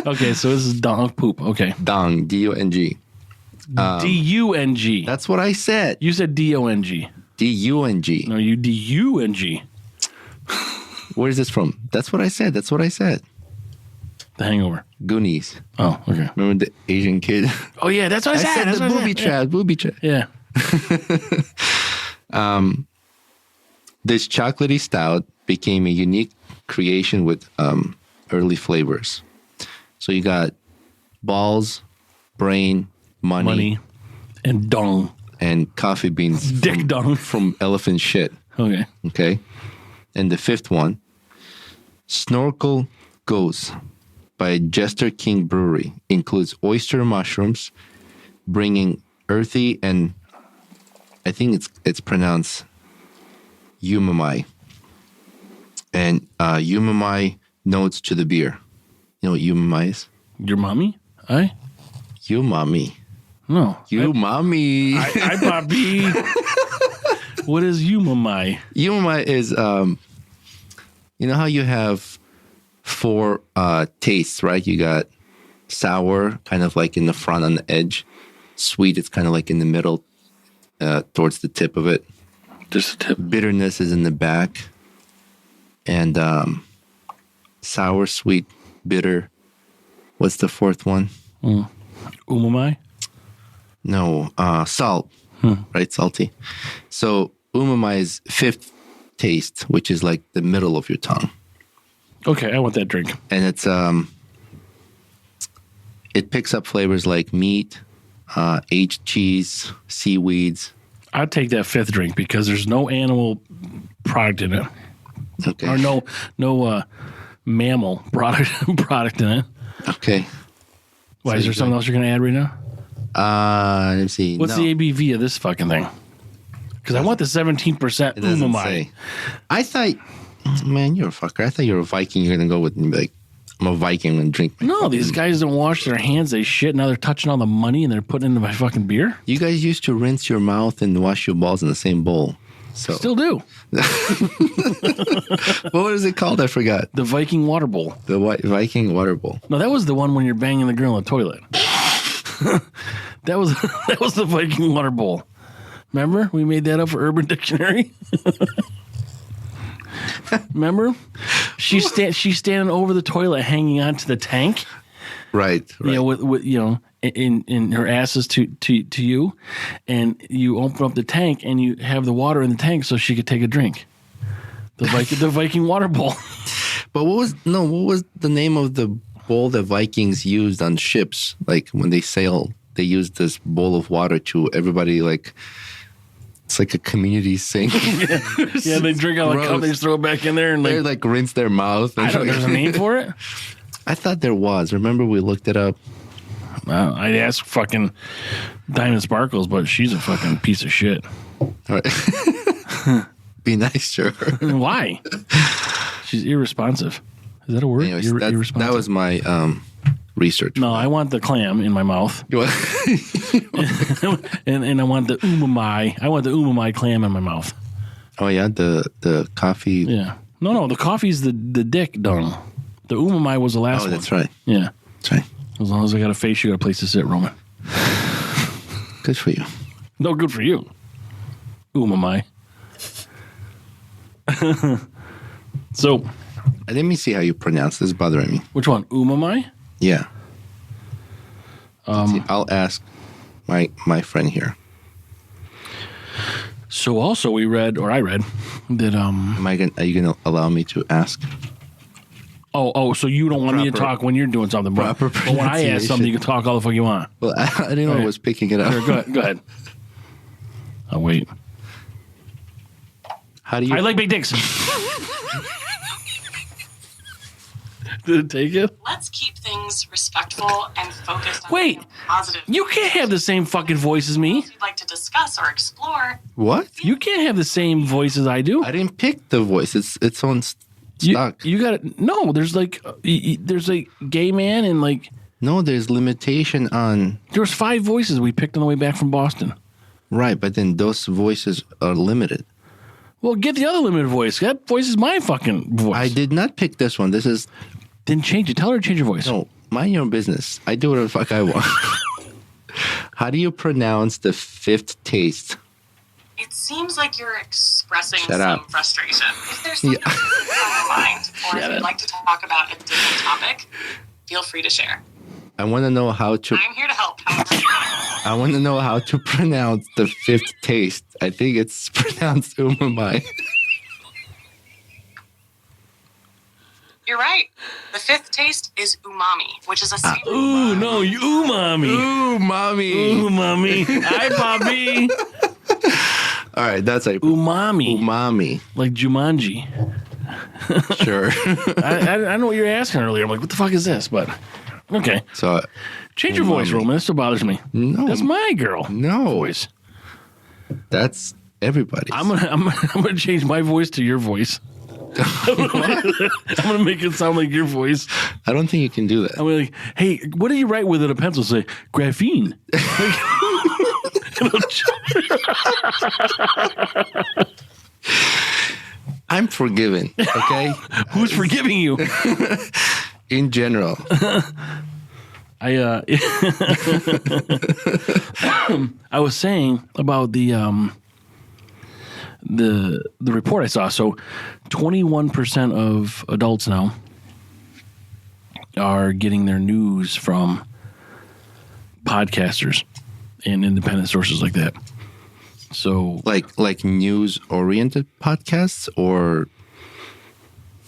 Speaker 3: Okay, so this is dong poop. Okay.
Speaker 2: Dung, D-U-N-G.
Speaker 3: D-U-N-G.
Speaker 2: That's what I said.
Speaker 3: You said D-O-N-G.
Speaker 2: D-U-N-G.
Speaker 3: No, you D-U-N-G.
Speaker 2: Where is this from? That's what I said.
Speaker 3: The Hangover.
Speaker 2: Goonies.
Speaker 3: Oh, okay.
Speaker 2: Remember the Asian kid?
Speaker 3: Oh, yeah, that's what I said. That's
Speaker 2: the
Speaker 3: what I
Speaker 2: booby
Speaker 3: said.
Speaker 2: trap. Booby trap.
Speaker 3: Yeah.
Speaker 2: This chocolatey stout became a unique creation with early flavors. So you got balls, brain, money.
Speaker 3: And dung.
Speaker 2: and coffee beans
Speaker 3: Dick dung.
Speaker 2: from elephant shit.
Speaker 3: Okay.
Speaker 2: Okay. And the fifth one, Snorkel Goes by Jester King Brewery, includes oyster mushrooms, bringing earthy and I think it's pronounced umami. And umami notes to the beer. You know what umami is?
Speaker 3: Your mommy? I?
Speaker 2: Umami.
Speaker 3: No.
Speaker 2: Umami.
Speaker 3: I Bobby. What is umami?
Speaker 2: Umami is, you know how you have four tastes, right? You got sour, kind of like in the front on the edge. Sweet, it's kind of like in the middle, towards the tip of it.
Speaker 3: Just a tip.
Speaker 2: Bitterness is in the back. And sour, sweet, bitter. What's the fourth one?
Speaker 3: Umami?
Speaker 2: No, salt, right? Salty. So umami is fifth taste, which is like the middle of your tongue.
Speaker 3: Okay, I want that drink.
Speaker 2: And it's it picks up flavors like meat, aged cheese, seaweeds.
Speaker 3: I'd take that fifth drink because there's no animal product in it.
Speaker 2: Okay.
Speaker 3: Or no mammal product in it.
Speaker 2: Okay.
Speaker 3: Why,
Speaker 2: So
Speaker 3: is there
Speaker 2: you
Speaker 3: something else you're going to add right now?
Speaker 2: Let me see.
Speaker 3: What's the ABV of this fucking thing? Because I want the 17%
Speaker 2: It doesn't
Speaker 3: umami.
Speaker 2: say. I thought, man, you're a fucker. I thought you were a Viking. You're going to go with me like, I'm a Viking and drink my
Speaker 3: No,
Speaker 2: fucking-
Speaker 3: these guys don't wash their hands. They shit. Now they're touching all the money and they're putting into my fucking beer.
Speaker 2: You guys used to rinse your mouth and wash your balls in the same bowl. So
Speaker 3: Still do.
Speaker 2: what is it called? I forgot.
Speaker 3: The Viking water bowl.
Speaker 2: The Viking water bowl.
Speaker 3: No, that was the one when you're banging the girl in the toilet. that was the Viking water bowl. Remember? We made that up for Urban Dictionary. Remember? She's standing over the toilet hanging onto the tank.
Speaker 2: Right.
Speaker 3: You know, with you know, in her asses to you, and you open up the tank and you have the water in the tank so she could take a drink. The Viking water bowl.
Speaker 2: But what was the name of the bowl that Vikings used on ships? Like when they sailed, they used this bowl of water to everybody. Like it's like a community sink.
Speaker 3: Yeah, they drink out of the cup,
Speaker 2: Gross.
Speaker 3: they just throw it back in there, and
Speaker 2: They like rinse their mouth.
Speaker 3: I don't know, there's a name for it.
Speaker 2: I thought there was. Remember we looked it up.
Speaker 3: I'd ask fucking Diamond Sparkles, but she's a fucking piece of shit.
Speaker 2: All right. Be nice to her.
Speaker 3: Why? She's irresponsive. Is that a word?
Speaker 2: Anyways,
Speaker 3: Irresponsive.
Speaker 2: that was my research.
Speaker 3: No, I want the clam in my mouth,
Speaker 2: You want-
Speaker 3: and I want the umami. I want the umami clam in my mouth.
Speaker 2: oh yeah, the coffee.
Speaker 3: Yeah. No, the coffee's the dick dung. The umami was the last
Speaker 2: Oh,
Speaker 3: one.
Speaker 2: that's right.
Speaker 3: Yeah.
Speaker 2: That's right.
Speaker 3: As long as I got a face, you got a place to sit, Roman.
Speaker 2: Good for you.
Speaker 3: No, good for you. Umami. So,
Speaker 2: Let me see how you pronounce this. Is bothering me.
Speaker 3: which one? Umami?
Speaker 2: Yeah. See, I'll ask my friend here.
Speaker 3: So also I read that
Speaker 2: Are you gonna allow me to ask?
Speaker 3: so you don't want me to
Speaker 2: Proper-
Speaker 3: talk when you're doing something, but
Speaker 2: proper
Speaker 3: when I ask something, you can talk all the fuck you want.
Speaker 2: Well, I didn't know I
Speaker 3: Okay.
Speaker 2: was picking it up.
Speaker 3: Sure, go ahead. I'll wait.
Speaker 2: How do you?
Speaker 3: I like big dicks. Did it take it?
Speaker 1: Let's keep things respectful and focused on
Speaker 3: Wait,
Speaker 1: positive.
Speaker 3: you can't have the same fucking voice as me.
Speaker 1: You'd like to discuss or explore.
Speaker 2: What?
Speaker 3: You can't have the same voice as I do.
Speaker 2: I didn't pick the voice. It's on stock.
Speaker 3: You got it. No, there's like gay man and like.
Speaker 2: No, there's limitation on.
Speaker 3: There was 5 voices we picked on the way back from Boston.
Speaker 2: Right, but then those voices are limited.
Speaker 3: Well, get the other limited voice. That voice is my fucking voice.
Speaker 2: I did not pick this one. This is.
Speaker 3: Then change it. Tell her to change your voice.
Speaker 2: No, mind your own business. I do whatever the fuck I want. How do you pronounce the 5th taste?
Speaker 1: It seems like you're expressing
Speaker 2: Shut
Speaker 1: some
Speaker 2: up.
Speaker 1: frustration. If there's something on your mind, or if you'd like to talk about a different topic, feel free to share.
Speaker 2: I want to know how to.
Speaker 1: I'm here to help. However,
Speaker 2: I want to know how to pronounce the 5th taste. I think it's pronounced umami.
Speaker 1: you're right. The 5th taste is umami, which is a sweet.
Speaker 3: Ooh, no, you umami.
Speaker 2: Umami.
Speaker 3: Umami. Hi, Bobby.
Speaker 2: All right, that's like
Speaker 3: Umami.
Speaker 2: umami.
Speaker 3: Like Jumanji.
Speaker 2: Sure.
Speaker 3: I know what you were asking earlier. I'm like, what the fuck is this? But, okay.
Speaker 2: So,
Speaker 3: Change your voice,
Speaker 2: Umami.
Speaker 3: Roman. This still bothers me.
Speaker 2: no,
Speaker 3: That's my girl.
Speaker 2: no
Speaker 3: Voice.
Speaker 2: That's everybody's.
Speaker 3: I'm gonna change my voice to your voice. I'm gonna make it sound like your voice.
Speaker 2: I don't think you can do that.
Speaker 3: I'm like, hey, what do you write with a pencil? Say graphene.
Speaker 2: I'm forgiven. Okay.
Speaker 3: Who's forgiving you?
Speaker 2: In general.
Speaker 3: I was saying about the report I saw. So 21% of adults now are getting their news from podcasters and independent sources like that. So
Speaker 2: like news oriented podcasts or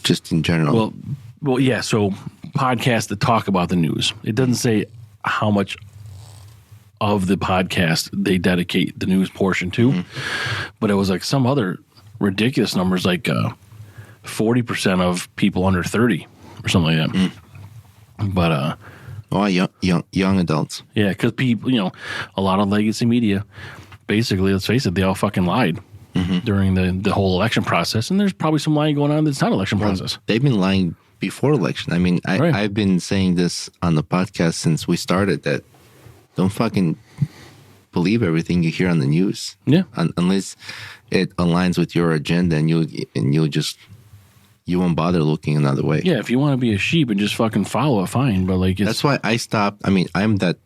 Speaker 2: just in general?
Speaker 3: well, yeah. So podcasts that talk about the news. It doesn't say how much of the podcast they dedicate the news portion to, but it was like some other ridiculous numbers, like 40% of people under 30 or something like that. But
Speaker 2: young adults.
Speaker 3: yeah, because people, a lot of legacy media, basically, let's face it, they all fucking lied during the whole election process, and there's probably some lying going on that's not election process.
Speaker 2: They've been lying before election. I mean,
Speaker 3: Right.
Speaker 2: I've been saying this on the podcast since we started that don't fucking believe everything you hear on the news.
Speaker 3: Yeah.
Speaker 2: Unless it aligns with your agenda and you won't bother looking another way.
Speaker 3: Yeah, if you want to be a sheep and just fucking follow it, fine. But like, it's
Speaker 2: That's why I stopped. I mean, I'm that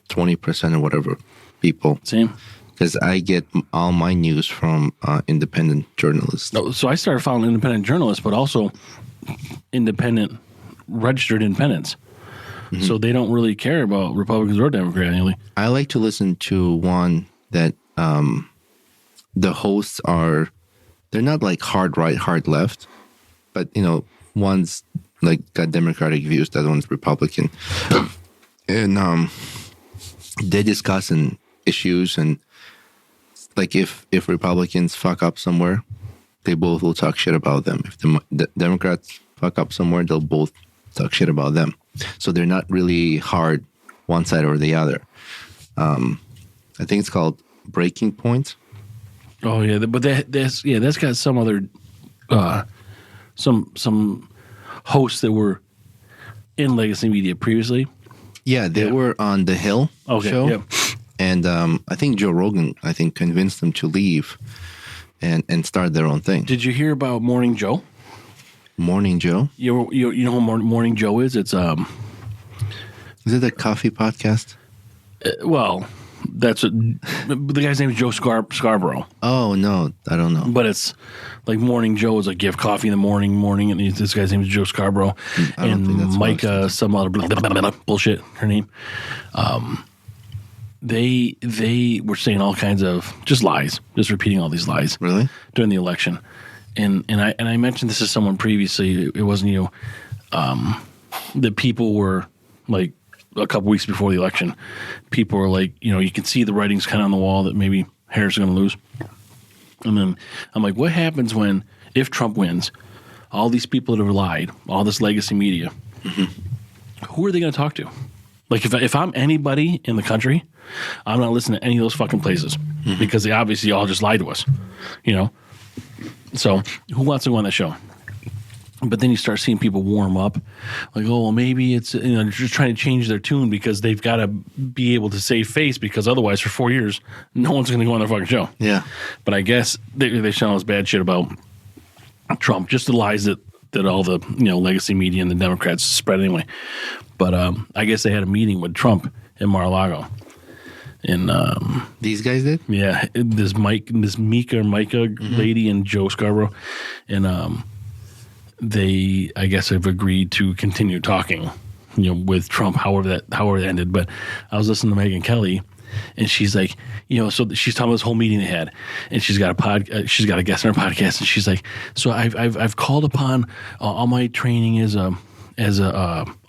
Speaker 2: 20% or whatever people
Speaker 3: same.
Speaker 2: because I get all my news from independent journalists.
Speaker 3: No, so I started following independent journalists, but also registered independents. So they don't really care about Republicans or Democrats.
Speaker 2: I like to listen to one that the hosts they're not like hard right, hard left, but one's like got Democratic views, the other one's Republican, and they discussing issues and like if Republicans fuck up somewhere, they both will talk shit about them. If the Democrats fuck up somewhere, they'll both talk shit about them. So they're not really hard one side or the other. I think it's called Breaking Point.
Speaker 3: Oh yeah, but that's got some other some hosts that were in legacy media previously.
Speaker 2: Yeah, they were on the Hill show.
Speaker 3: Yep.
Speaker 2: And I think Joe Rogan, convinced them to leave and start their own thing.
Speaker 3: Did you hear about Morning Joe?
Speaker 2: Morning Joe?
Speaker 3: You know who Morning Joe is? It's
Speaker 2: Is it a coffee podcast?
Speaker 3: well, that's what the guy's name is Joe Scarborough.
Speaker 2: Oh, no, I don't know.
Speaker 3: But it's like Morning Joe is like you have coffee in the morning, and this guy's name is Joe Scarborough,
Speaker 2: I don't think that's
Speaker 3: and
Speaker 2: what I
Speaker 3: Mike some other bullshit. Her name. They were saying all kinds of just lies, just repeating all these lies
Speaker 2: Really?
Speaker 3: during the election, and I mentioned this to someone previously. It wasn't you. That people were like a couple weeks before the election, people were like, you can see the writings kind of on the wall that maybe Harris is going to lose. And then I'm like, what happens if Trump wins? All these people that have lied, all this legacy media, who are they going to talk to? Like, if I'm anybody in the country, I'm not listening to any of those fucking places because they obviously all just lied to us, you know? So who wants to go on that show? But then you start seeing people warm up, like, oh, well, maybe it's, you know, just trying to change their tune because they've got to be able to save face because otherwise for 4 years, no one's going to go on their fucking show.
Speaker 2: Yeah.
Speaker 3: But I guess they shout all this bad shit about Trump, just the lies that all the, you know, legacy media and the Democrats spread anyway. But I guess they had a meeting with Trump in Mar-a-Lago. And
Speaker 2: these guys did?
Speaker 3: Yeah, this Micah lady and Joe Scarborough. And they, I guess, have agreed to continue talking, you know, with Trump, however that ended. But I was listening to Megyn Kelly, and she's like, you know, so she's talking about this whole meeting they had, and she's got a guest on her podcast, and she's like, so I've called upon all my training as a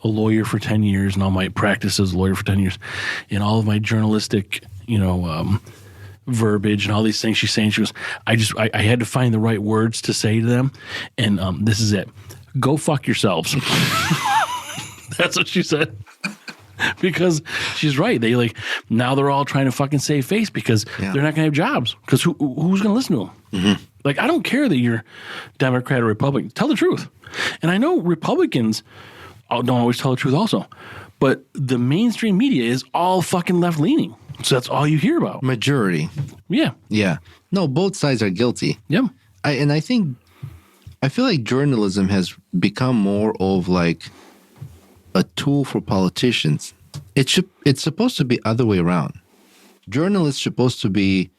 Speaker 3: lawyer for 10 years, and all my practice as a lawyer for 10 years, and all of my journalistic, you know, verbiage and all these things she's saying. She goes, I had to find the right words to say to them, and this is it. Go fuck yourselves. That's what she said. Because she's right. They now they're all trying to fucking save face because they're not going to have jobs. Because who's going to listen to them? Mm-hmm. Like, I don't care that you're Democrat or Republican. Tell the truth. And I know Republicans don't always tell the truth also. But the mainstream media is all fucking left-leaning. So that's all you hear about.
Speaker 2: Majority.
Speaker 3: Yeah.
Speaker 2: Yeah. No, both sides are guilty.
Speaker 3: Yeah.
Speaker 2: I feel like journalism has become more of like a tool for politicians. It's supposed to be other way around. Journalists supposed to be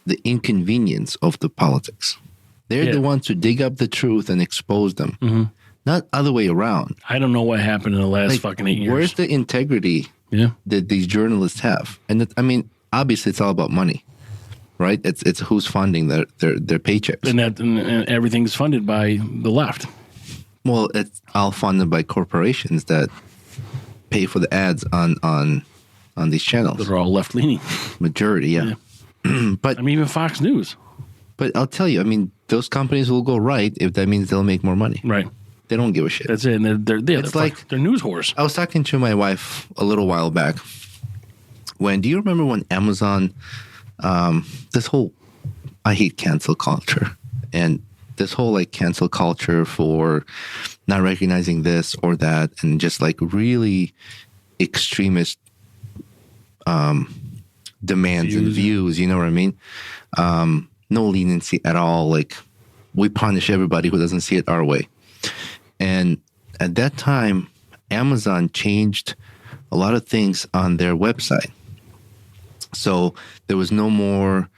Speaker 2: the inconvenience of the politics. They're the ones to dig up the truth and expose them. Mm-hmm. Not other way around.
Speaker 3: I don't know what happened in the last fucking 8 years.
Speaker 2: Where's the integrity that these journalists have? And I mean, obviously, it's all about money, right? It's who's funding their paychecks,
Speaker 3: and everything's funded by the left.
Speaker 2: Well, it's all funded by corporations that pay for the ads on these channels.
Speaker 3: They're all left leaning.
Speaker 2: Majority, yeah. But
Speaker 3: I mean, even Fox News.
Speaker 2: But I'll tell you, I mean, those companies will go right if that means they'll make more money.
Speaker 3: Right.
Speaker 2: They don't give a shit.
Speaker 3: That's it. And they're news whores.
Speaker 2: I was talking to my wife a little while back. Do you remember when Amazon, this whole, I hate cancel culture, and this whole like cancel culture for not recognizing this or that, and just like really extremist demands and views, you know what I mean? No leniency at all. Like, we punish everybody who doesn't see it our way. And at that time, Amazon changed a lot of things on their website. So there was no more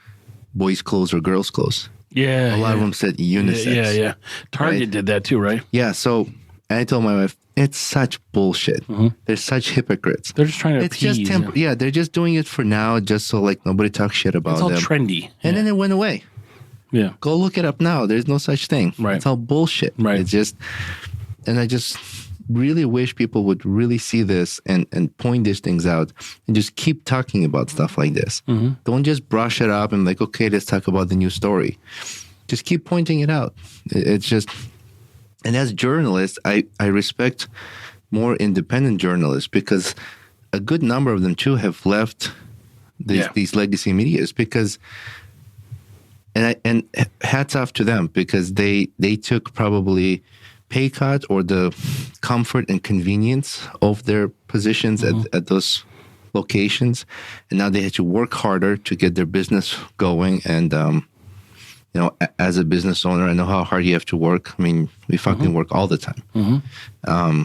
Speaker 2: boys' clothes or girls' clothes.
Speaker 3: Yeah.
Speaker 2: A lot of them said unisex.
Speaker 3: Yeah. Target did that too, right?
Speaker 2: Yeah. So I told my wife, it's such bullshit. Mm-hmm. They're such hypocrites.
Speaker 3: They're just trying to appease.
Speaker 2: They're just doing it for now, just so like nobody talks shit about them.
Speaker 3: It's all trendy.
Speaker 2: And then it went away.
Speaker 3: Yeah.
Speaker 2: Go look it up now. There's no such thing.
Speaker 3: Right.
Speaker 2: It's all bullshit.
Speaker 3: Right.
Speaker 2: It's just, and I just really wish people would really see this and point these things out and just keep talking about stuff like this. Mm-hmm. Don't just brush it up and like, okay, let's talk about the new story. Just keep pointing it out. It's just, and as journalists, I respect more independent journalists because a good number of them too have left these legacy medias because, and hats off to them because they took probably pay cut or the comfort and convenience of their positions at those locations, and now they had to work harder to get their business going. And you know, as a business owner, I know how hard you have to work. I mean, we fucking work all the time. Mm-hmm.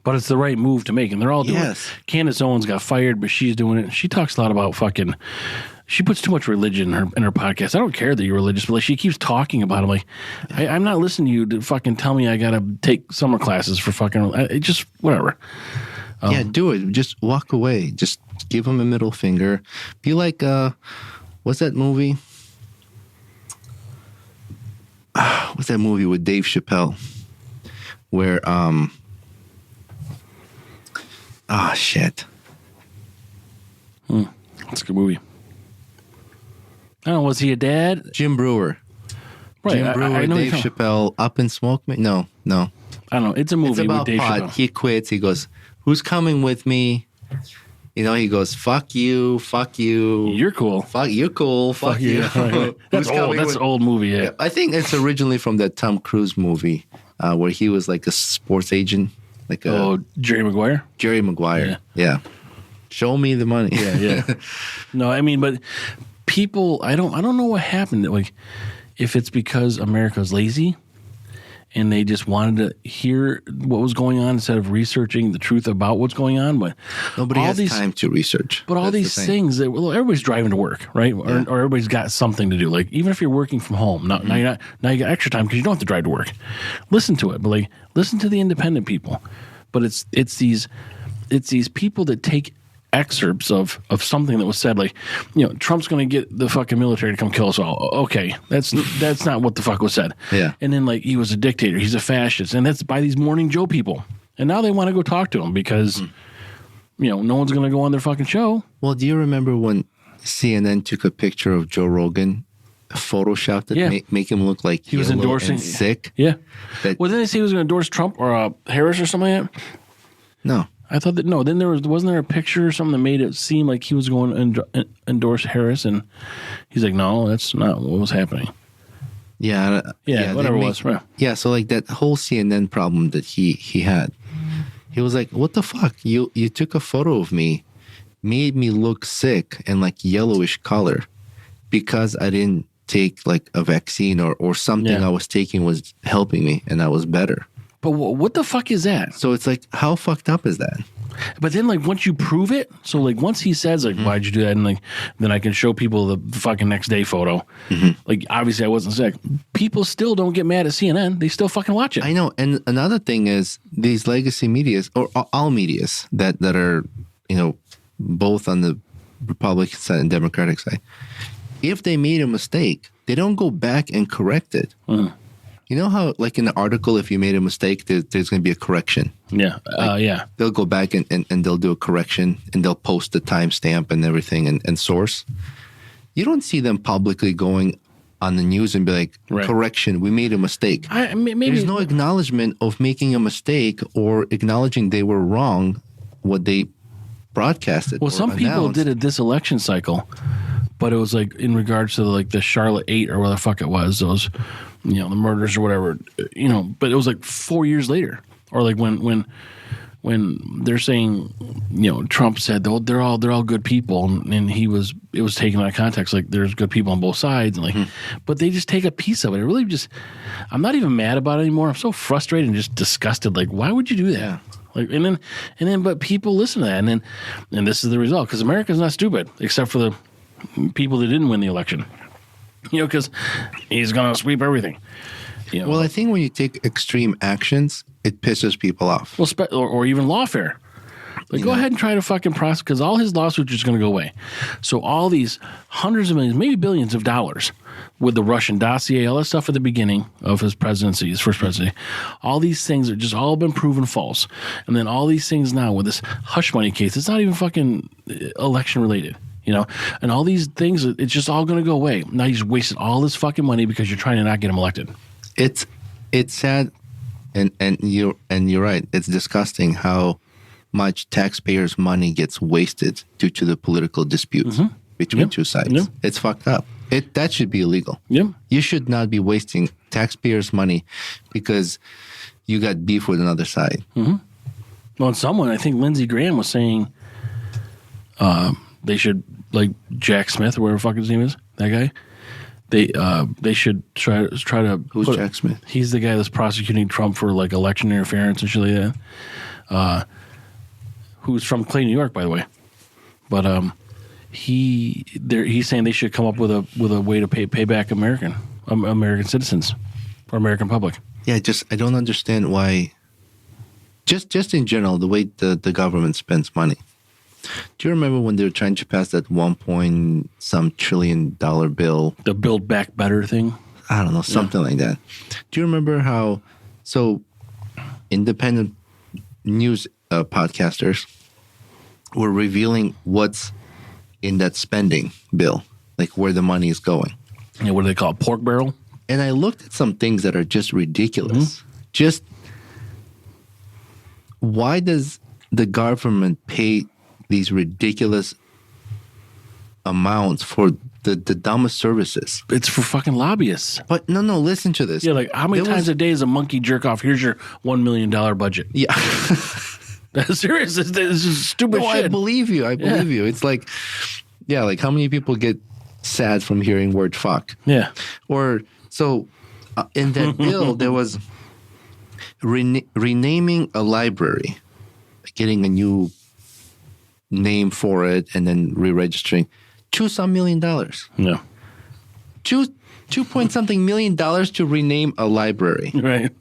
Speaker 3: But it's the right move to make, and they're all doing it. Candace Owens got fired, but she's doing it. She talks a lot about fucking. She puts too much religion in her podcast. I don't care that you're religious, but like she keeps talking about it. I'm like, I'm not listening to you to fucking tell me I got to take summer classes for fucking. It just whatever.
Speaker 2: Yeah, do it. Just walk away. Just give them a middle finger. Be like, what's that movie? What's that movie with Dave Chappelle? Where, shit.
Speaker 3: That's a good movie. I don't know, was he a dad?
Speaker 2: Jim Brewer.
Speaker 3: Right,
Speaker 2: Jim Brewer,
Speaker 3: I know
Speaker 2: Dave Chappelle, Up in Smoke? No.
Speaker 3: I don't know. It's a movie
Speaker 2: It's about
Speaker 3: with Dave
Speaker 2: pot.
Speaker 3: Chappelle.
Speaker 2: He quits. He goes, "Who's coming with me?" You know, he goes, "Fuck you, fuck you,
Speaker 3: You're cool.
Speaker 2: fuck you, cool, fuck you."
Speaker 3: Right. That's
Speaker 2: Who's
Speaker 3: old.
Speaker 2: coming
Speaker 3: That's
Speaker 2: with-
Speaker 3: an old movie. Yeah.
Speaker 2: I think it's originally from that Tom Cruise movie where he was like a sports agent, like a
Speaker 3: Jerry Maguire.
Speaker 2: Jerry Maguire. Yeah. Show me the money.
Speaker 3: Yeah. No, I mean, but people, I don't know what happened. Like, if it's because America's lazy and they just wanted to hear what was going on instead of researching the truth about what's going on. But
Speaker 2: Nobody
Speaker 3: all
Speaker 2: has
Speaker 3: these,
Speaker 2: time to research.
Speaker 3: But all
Speaker 2: That's the
Speaker 3: these
Speaker 2: thing.
Speaker 3: things that, well, everybody's driving to work, right? Or everybody's got something to do. Like, even if you're working from home, now you got extra time because you don't have to drive to work. Listen to it, but like, listen to the independent people. But it's these people that take excerpts of something that was said, like, you know, Trump's going to get the fucking military to come kill us all. Okay, that's not what the fuck was said.
Speaker 2: Yeah.
Speaker 3: And then, like, he was a dictator, he's a fascist, and that's by these Morning Joe people. And now they want to go talk to him because, you know, no one's going to go on their fucking show.
Speaker 2: Well, do you remember when CNN took a picture of Joe Rogan, photoshopped it,
Speaker 3: Yeah.
Speaker 2: make him look like
Speaker 3: He was
Speaker 2: yellow
Speaker 3: endorsing
Speaker 2: and sick?
Speaker 3: Yeah.
Speaker 2: That-
Speaker 3: Well, didn't they say he was going to endorse Trump or Harris or something like that?
Speaker 2: No.
Speaker 3: I thought that, no, then wasn't there a picture or something that made it seem like he was going to endorse Harris, and he's like, no, that's not what was happening.
Speaker 2: Yeah.
Speaker 3: Yeah, whatever it was. Right.
Speaker 2: Yeah, so like that whole CNN problem that he had, he was like, "What the fuck? You took a photo of me, made me look sick and like yellowish color because I didn't take like a vaccine or something I was taking was helping me and I was better."
Speaker 3: But what the fuck is that?
Speaker 2: So it's like, how fucked up is that?
Speaker 3: But then, like, once you prove it, so like once he says, like, why'd you do that? And like, then I can show people the fucking next day photo. Like, obviously I wasn't sick. People still don't get mad at CNN. They still fucking watch it.
Speaker 2: I know. And another thing is these legacy medias or all medias that are, you know, both on the Republican side and Democratic side, if they made a mistake, they don't go back and correct it. You know how, like in the article, if you made a mistake, there's going to be a correction.
Speaker 3: Yeah. Yeah.
Speaker 2: They'll go back and they'll do a correction and they'll post the timestamp and everything and source. You don't see them publicly going on the news and be like,
Speaker 3: Right.
Speaker 2: correction, we made a mistake.
Speaker 3: Maybe
Speaker 2: There's no acknowledgement of making a mistake or acknowledging they were wrong, what they broadcasted.
Speaker 3: Well,
Speaker 2: or
Speaker 3: some people
Speaker 2: announced.
Speaker 3: did it this election cycle, but it was like in regards to like the Charlotte 8 or whatever the fuck it was, those, you know, the murders or whatever, you know, but it was like 4 years later. Or like when they're saying, you know, Trump said they're all good people, and it was taken out of context, like there's good people on both sides, and like, but they just take a piece of it. It really just, I'm not even mad about it anymore. I'm so frustrated and just disgusted. Like, why would you do that?
Speaker 2: Yeah.
Speaker 3: Like, and then, but people listen to that, and this is the result, because America's not stupid, except for the people that didn't win the election. You know, because he's going to sweep everything. You know,
Speaker 2: Well, I think when you take extreme actions, it pisses people off.
Speaker 3: well, or even lawfare. Like, go ahead and try to fucking prosecute, because all his lawsuits are just going to go away. So all these hundreds of millions, maybe billions of dollars with the Russian dossier, all that stuff at the beginning of his presidency, his first presidency, all these things are just all been proven false. And then all these things now with this hush money case, it's not even fucking election related. You know, and all these things, it's just all going to go away. Now you just wasted all this fucking money because you're trying to not get him elected.
Speaker 2: It's sad, and you're right. It's disgusting how much taxpayers' money gets wasted due to the political disputes between two sides.
Speaker 3: Yep.
Speaker 2: It's fucked up. That should be illegal.
Speaker 3: Yep.
Speaker 2: You should not be wasting taxpayers' money because you got beef with another side.
Speaker 3: Well, and someone, I think Lindsey Graham was saying they should, like Jack Smith or whatever the fuck his name is, that guy. They should try to.
Speaker 2: Who's Jack Smith?
Speaker 3: He's the guy that's prosecuting Trump for like election interference and shit like that. Who's from Clay, New York, by the way. But he's saying they should come up with a way to pay back American citizens or American public.
Speaker 2: Yeah, I don't understand why. Just in general, the way the government spends money. Do you remember when they were trying to pass that $1 trillion bill?
Speaker 3: The Build Back Better thing?
Speaker 2: I don't know, something like that. Do you remember how, independent news podcasters were revealing what's in that spending bill, like where the money is going?
Speaker 3: Yeah, what do they call it? Pork barrel?
Speaker 2: And I looked at some things that are just ridiculous. Just why does the government pay these ridiculous amounts for the dumbest services?
Speaker 3: It's for fucking lobbyists.
Speaker 2: But no, listen to this.
Speaker 3: Yeah, like how many times a day is a monkey jerk off? Here's your $1 million budget.
Speaker 2: Yeah.
Speaker 3: That's serious. This is stupid shit.
Speaker 2: I believe you. It's like, yeah, like how many people get sad from hearing word fuck?
Speaker 3: Yeah.
Speaker 2: Or so in that bill, there was renaming a library, getting a new name for it, and then re-registering. $2 million.
Speaker 3: Yeah.
Speaker 2: $2 point something million to rename a library.
Speaker 3: Right.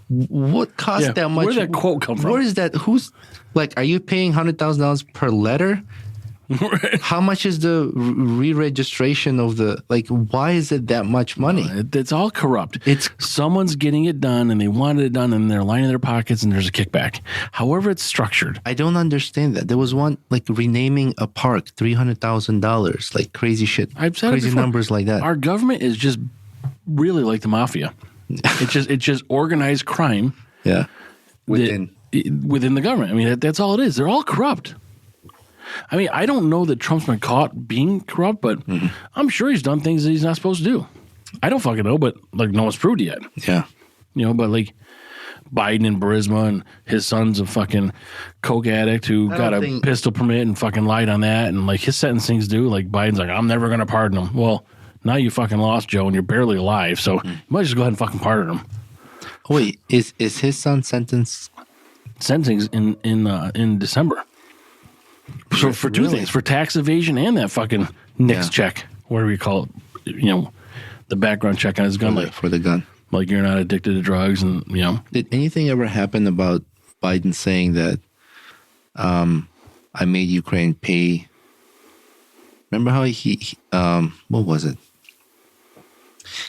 Speaker 2: What cost that much?
Speaker 3: Where did that quote come from?
Speaker 2: Where is that? Who's like? Are you paying $100,000 per letter?
Speaker 3: Right.
Speaker 2: How much is the re-registration of the? Like, why is it that much money?
Speaker 3: It's all corrupt.
Speaker 2: It's
Speaker 3: someone's getting it done, and they wanted it done, and they're lining their pockets, and there's a kickback. However, it's structured.
Speaker 2: I don't understand that. There was one like renaming a park, $300,000, like crazy shit.
Speaker 3: I've said
Speaker 2: crazy
Speaker 3: it before.
Speaker 2: Numbers like that.
Speaker 3: Our government is just really like the mafia. It's just organized crime.
Speaker 2: Yeah, within
Speaker 3: the government. I mean, that's all it is. They're all corrupt. I mean, I don't know that Trump's been caught being corrupt, but I'm sure he's done things that he's not supposed to do. I don't fucking know, but like no one's proved it yet.
Speaker 2: Yeah.
Speaker 3: But like Biden and Burisma and his son's a fucking coke addict who got a pistol permit and fucking lied on that, and like his sentencing's due. Like Biden's like, I'm never going to pardon him. Well, now you fucking lost, Joe, and you're barely alive, so you might just go ahead and fucking pardon him.
Speaker 2: Oh, wait, is his son sentenced?
Speaker 3: Sentencing's in December. So for two things, for tax evasion and that fucking NICS check, whatever you call it, the background check on his gun,
Speaker 2: for the gun.
Speaker 3: Like you're not addicted to drugs, and
Speaker 2: Did anything ever happen about Biden saying that I made Ukraine pay? Remember how he what was it?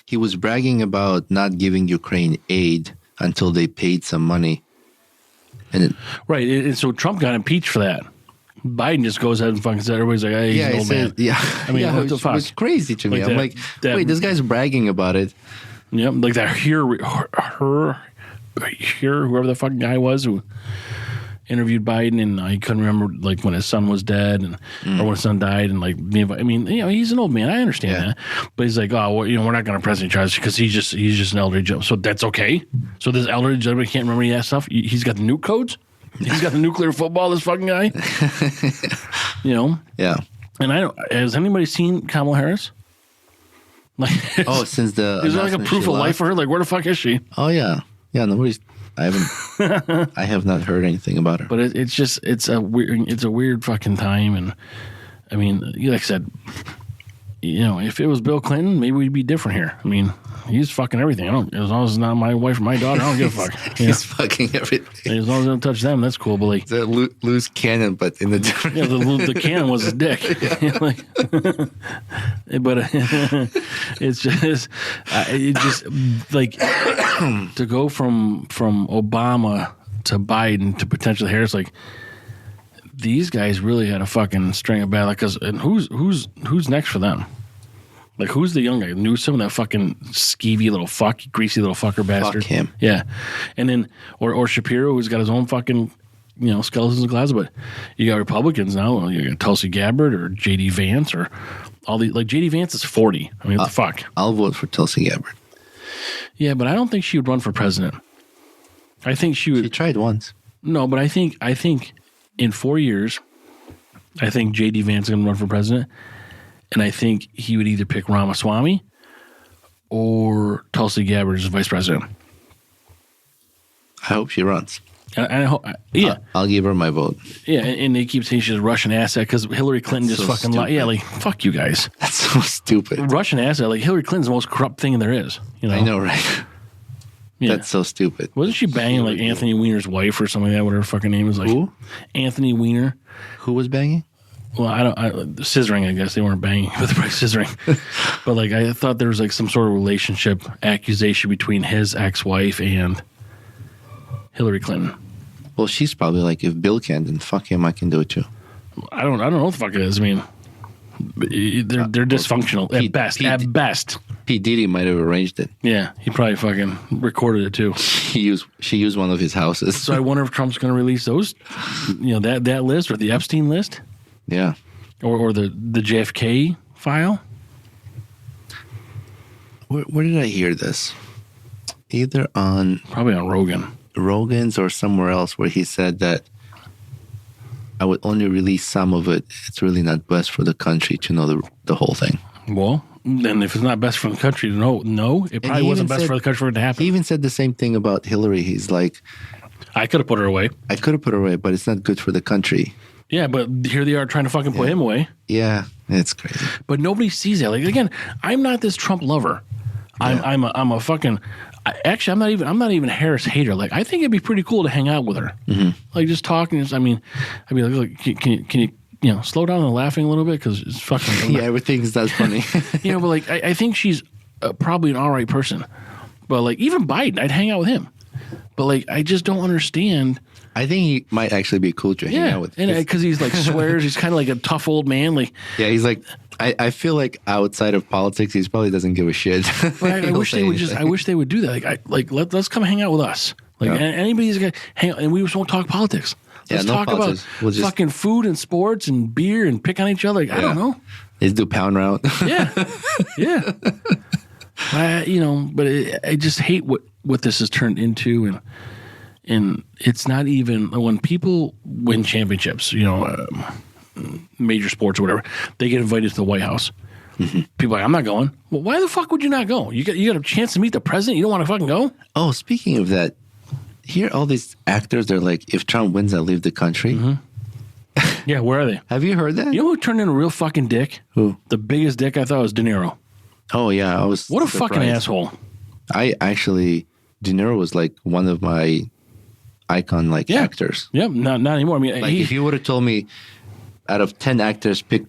Speaker 2: He was bragging about not giving Ukraine aid until they paid some money. And
Speaker 3: and so Trump got impeached for that. Biden just goes ahead and fucking said, everybody's like, hey, he's an old man.
Speaker 2: Yeah.
Speaker 3: I mean, what the fuck?
Speaker 2: It was crazy to me. I'm like, wait, this guy's bragging about it.
Speaker 3: Yep, like that whoever the fucking guy was who interviewed Biden, and he couldn't remember like when his son was dead or when his son died, and like I mean, he's an old man. I understand that, but he's like, oh, well, we're not going to press any charges because he's just an elderly gentleman. So that's okay. So this elderly gentleman can't remember any of that stuff. He's got the nuke codes. He's got the nuclear football. This fucking guy.
Speaker 2: Yeah.
Speaker 3: And has anybody seen Kamala Harris? Like,
Speaker 2: since the
Speaker 3: is there like a proof of life for her? Like, where the fuck is she?
Speaker 2: Oh yeah, nobody's. I have not heard anything about her.
Speaker 3: But it's a weird fucking time, and I mean, like I said, if it was Bill Clinton, maybe we'd be different here. I mean, he's fucking everything. As long as it's not my wife or my daughter, I don't give a fuck.
Speaker 2: He's fucking everything.
Speaker 3: As long as I don't touch them, that's cool. But like,
Speaker 2: it's a loose cannon, but in the different.
Speaker 3: Yeah, the cannon was his dick. But it's just like to go from Obama to Biden to potentially Harris. Like these guys really had a fucking string of bad luck. And who's next for them? Like, who's the young guy? Newsom, that fucking skeevy little fuck, greasy little fucker bastard.
Speaker 2: Fuck him.
Speaker 3: Yeah. And then, or Shapiro, who's got his own fucking, skeletons in closet. But you got Republicans now. You got Tulsi Gabbard or J.D. Vance or all the, like, J.D. Vance is 40. I mean, what the fuck?
Speaker 2: I'll vote for Tulsi Gabbard.
Speaker 3: Yeah, but I don't think she would run for president. I think she would.
Speaker 2: She tried once.
Speaker 3: No, but I think in 4 years, I think J.D. Vance is going to run for president. And I think he would either pick Ramaswamy or Tulsi Gabbard as vice president.
Speaker 2: I hope she runs.
Speaker 3: I'll
Speaker 2: give her my vote.
Speaker 3: Yeah, and they keep saying she's a Russian asset because Hillary Clinton just fucking lied. Yeah, like, fuck you guys.
Speaker 2: That's so stupid.
Speaker 3: Russian asset, like Hillary Clinton's the most corrupt thing there is.
Speaker 2: I know, right? Yeah. That's so stupid.
Speaker 3: Wasn't she banging like Anthony Weiner's wife or something like that? Whatever her fucking name was. Like,
Speaker 2: who?
Speaker 3: Anthony Weiner.
Speaker 2: Who was banging?
Speaker 3: Well, scissoring, I guess. They weren't banging, but they're probably scissoring. But, like, I thought there was, like, some sort of relationship accusation between his ex-wife and Hillary Clinton.
Speaker 2: Well, she's probably like, if Bill can, then fuck him, I can do it too.
Speaker 3: I don't know what the fuck it is. I mean, they're dysfunctional at best.
Speaker 2: P. Diddy might have arranged it.
Speaker 3: Yeah, he probably fucking recorded it too.
Speaker 2: She used one of his houses.
Speaker 3: So I wonder if Trump's going to release those, that list or the Epstein list.
Speaker 2: Yeah.
Speaker 3: Or the JFK file.
Speaker 2: Where did I hear this? Either on...
Speaker 3: Probably on
Speaker 2: Rogan's or somewhere else, where he said that I would only release some of it. It's really not best for the country to know the whole thing.
Speaker 3: Well, then if it's not best for the country to know, it probably wasn't best for the country for it to happen.
Speaker 2: He even said the same thing about Hillary. He's like...
Speaker 3: I could have put her away.
Speaker 2: I could have put her away, but it's not good for the country.
Speaker 3: Yeah, but here they are trying to fucking put him away.
Speaker 2: Yeah, it's crazy.
Speaker 3: But nobody sees that. Like, again, I'm not this Trump lover. Yeah. I'm a fucking... Actually, I'm not even a Harris hater. Like, I think it'd be pretty cool to hang out with her. Mm-hmm. Like, just talking. I'd be like, can you slow down and laughing a little bit, because it's fucking...
Speaker 2: Yeah, everything's that funny.
Speaker 3: But like, I think she's probably an all right person. But like, even Biden, I'd hang out with him. But like, I just don't understand.
Speaker 2: I think he might actually be cool to hang out with.
Speaker 3: And because he's like swears, he's kind of like a tough old man. Like,
Speaker 2: yeah, he's like... I feel like outside of politics, he probably doesn't give a shit.
Speaker 3: But I wish they would I wish they would do that. Let's come hang out with us. Like, anybody's gonna hang out, and we just won't talk politics. Let's talk
Speaker 2: politics.
Speaker 3: About fucking food and sports and beer and pick on each other. Like, I don't know.
Speaker 2: Let's do pound round.
Speaker 3: Yeah. But I just hate what this has turned into, and it's not even when people win championships, major sports or whatever, they get invited to the White House. Mm-hmm. People are like, I'm not going. Well, why the fuck would you not go? You got a chance to meet the president. You don't want to fucking go?
Speaker 2: Oh, speaking of that, here all these actors, they're like, if Trump wins, I'll leave the country.
Speaker 3: Mm-hmm. Yeah, where are they?
Speaker 2: Have you heard that?
Speaker 3: You know who turned in a real fucking dick?
Speaker 2: Who?
Speaker 3: The biggest dick I thought was De Niro.
Speaker 2: Oh, yeah. I was
Speaker 3: What a
Speaker 2: surprised.
Speaker 3: fucking asshole.
Speaker 2: De Niro was like one of my icon actors.
Speaker 3: Yeah, not anymore. I mean,
Speaker 2: if you would have told me out of 10 actors, pick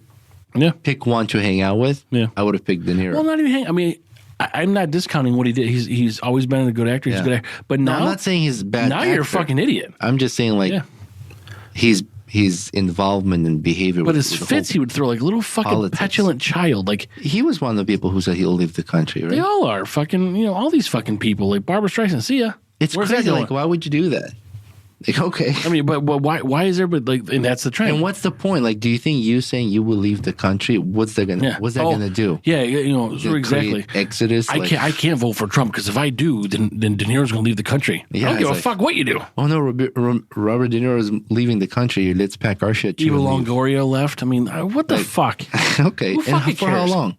Speaker 2: one to hang out with, I would have picked De Niro.
Speaker 3: Well, not even I mean, I'm not discounting what he did. He's always been a good actor. He's a good actor. But now,
Speaker 2: I'm not saying he's a bad
Speaker 3: now
Speaker 2: actor.
Speaker 3: You're a fucking idiot.
Speaker 2: I'm just saying, his involvement and behavior.
Speaker 3: But his fits, he would throw like a little fucking politics. Petulant child. Like,
Speaker 2: he was one of the people who said he'll leave the country, right?
Speaker 3: They all are. Fucking, all these fucking people. Like Barbara Streisand, see ya.
Speaker 2: It's crazy. Like, why would you do that? Like, okay.
Speaker 3: I mean, but why is everybody and that's the trend.
Speaker 2: And what's the point? Like, do you think you saying you will leave the country, what's that gonna do?
Speaker 3: Yeah, exactly.
Speaker 2: Exodus.
Speaker 3: I can't vote for Trump, because if I do, then De Niro's gonna leave the country. Yeah, I don't give a fuck what you do.
Speaker 2: Oh no, Robert De Niro is leaving the country. Let's pack our shit.
Speaker 3: Eva Longoria left. I mean, what the fuck?
Speaker 2: Okay, and for how long?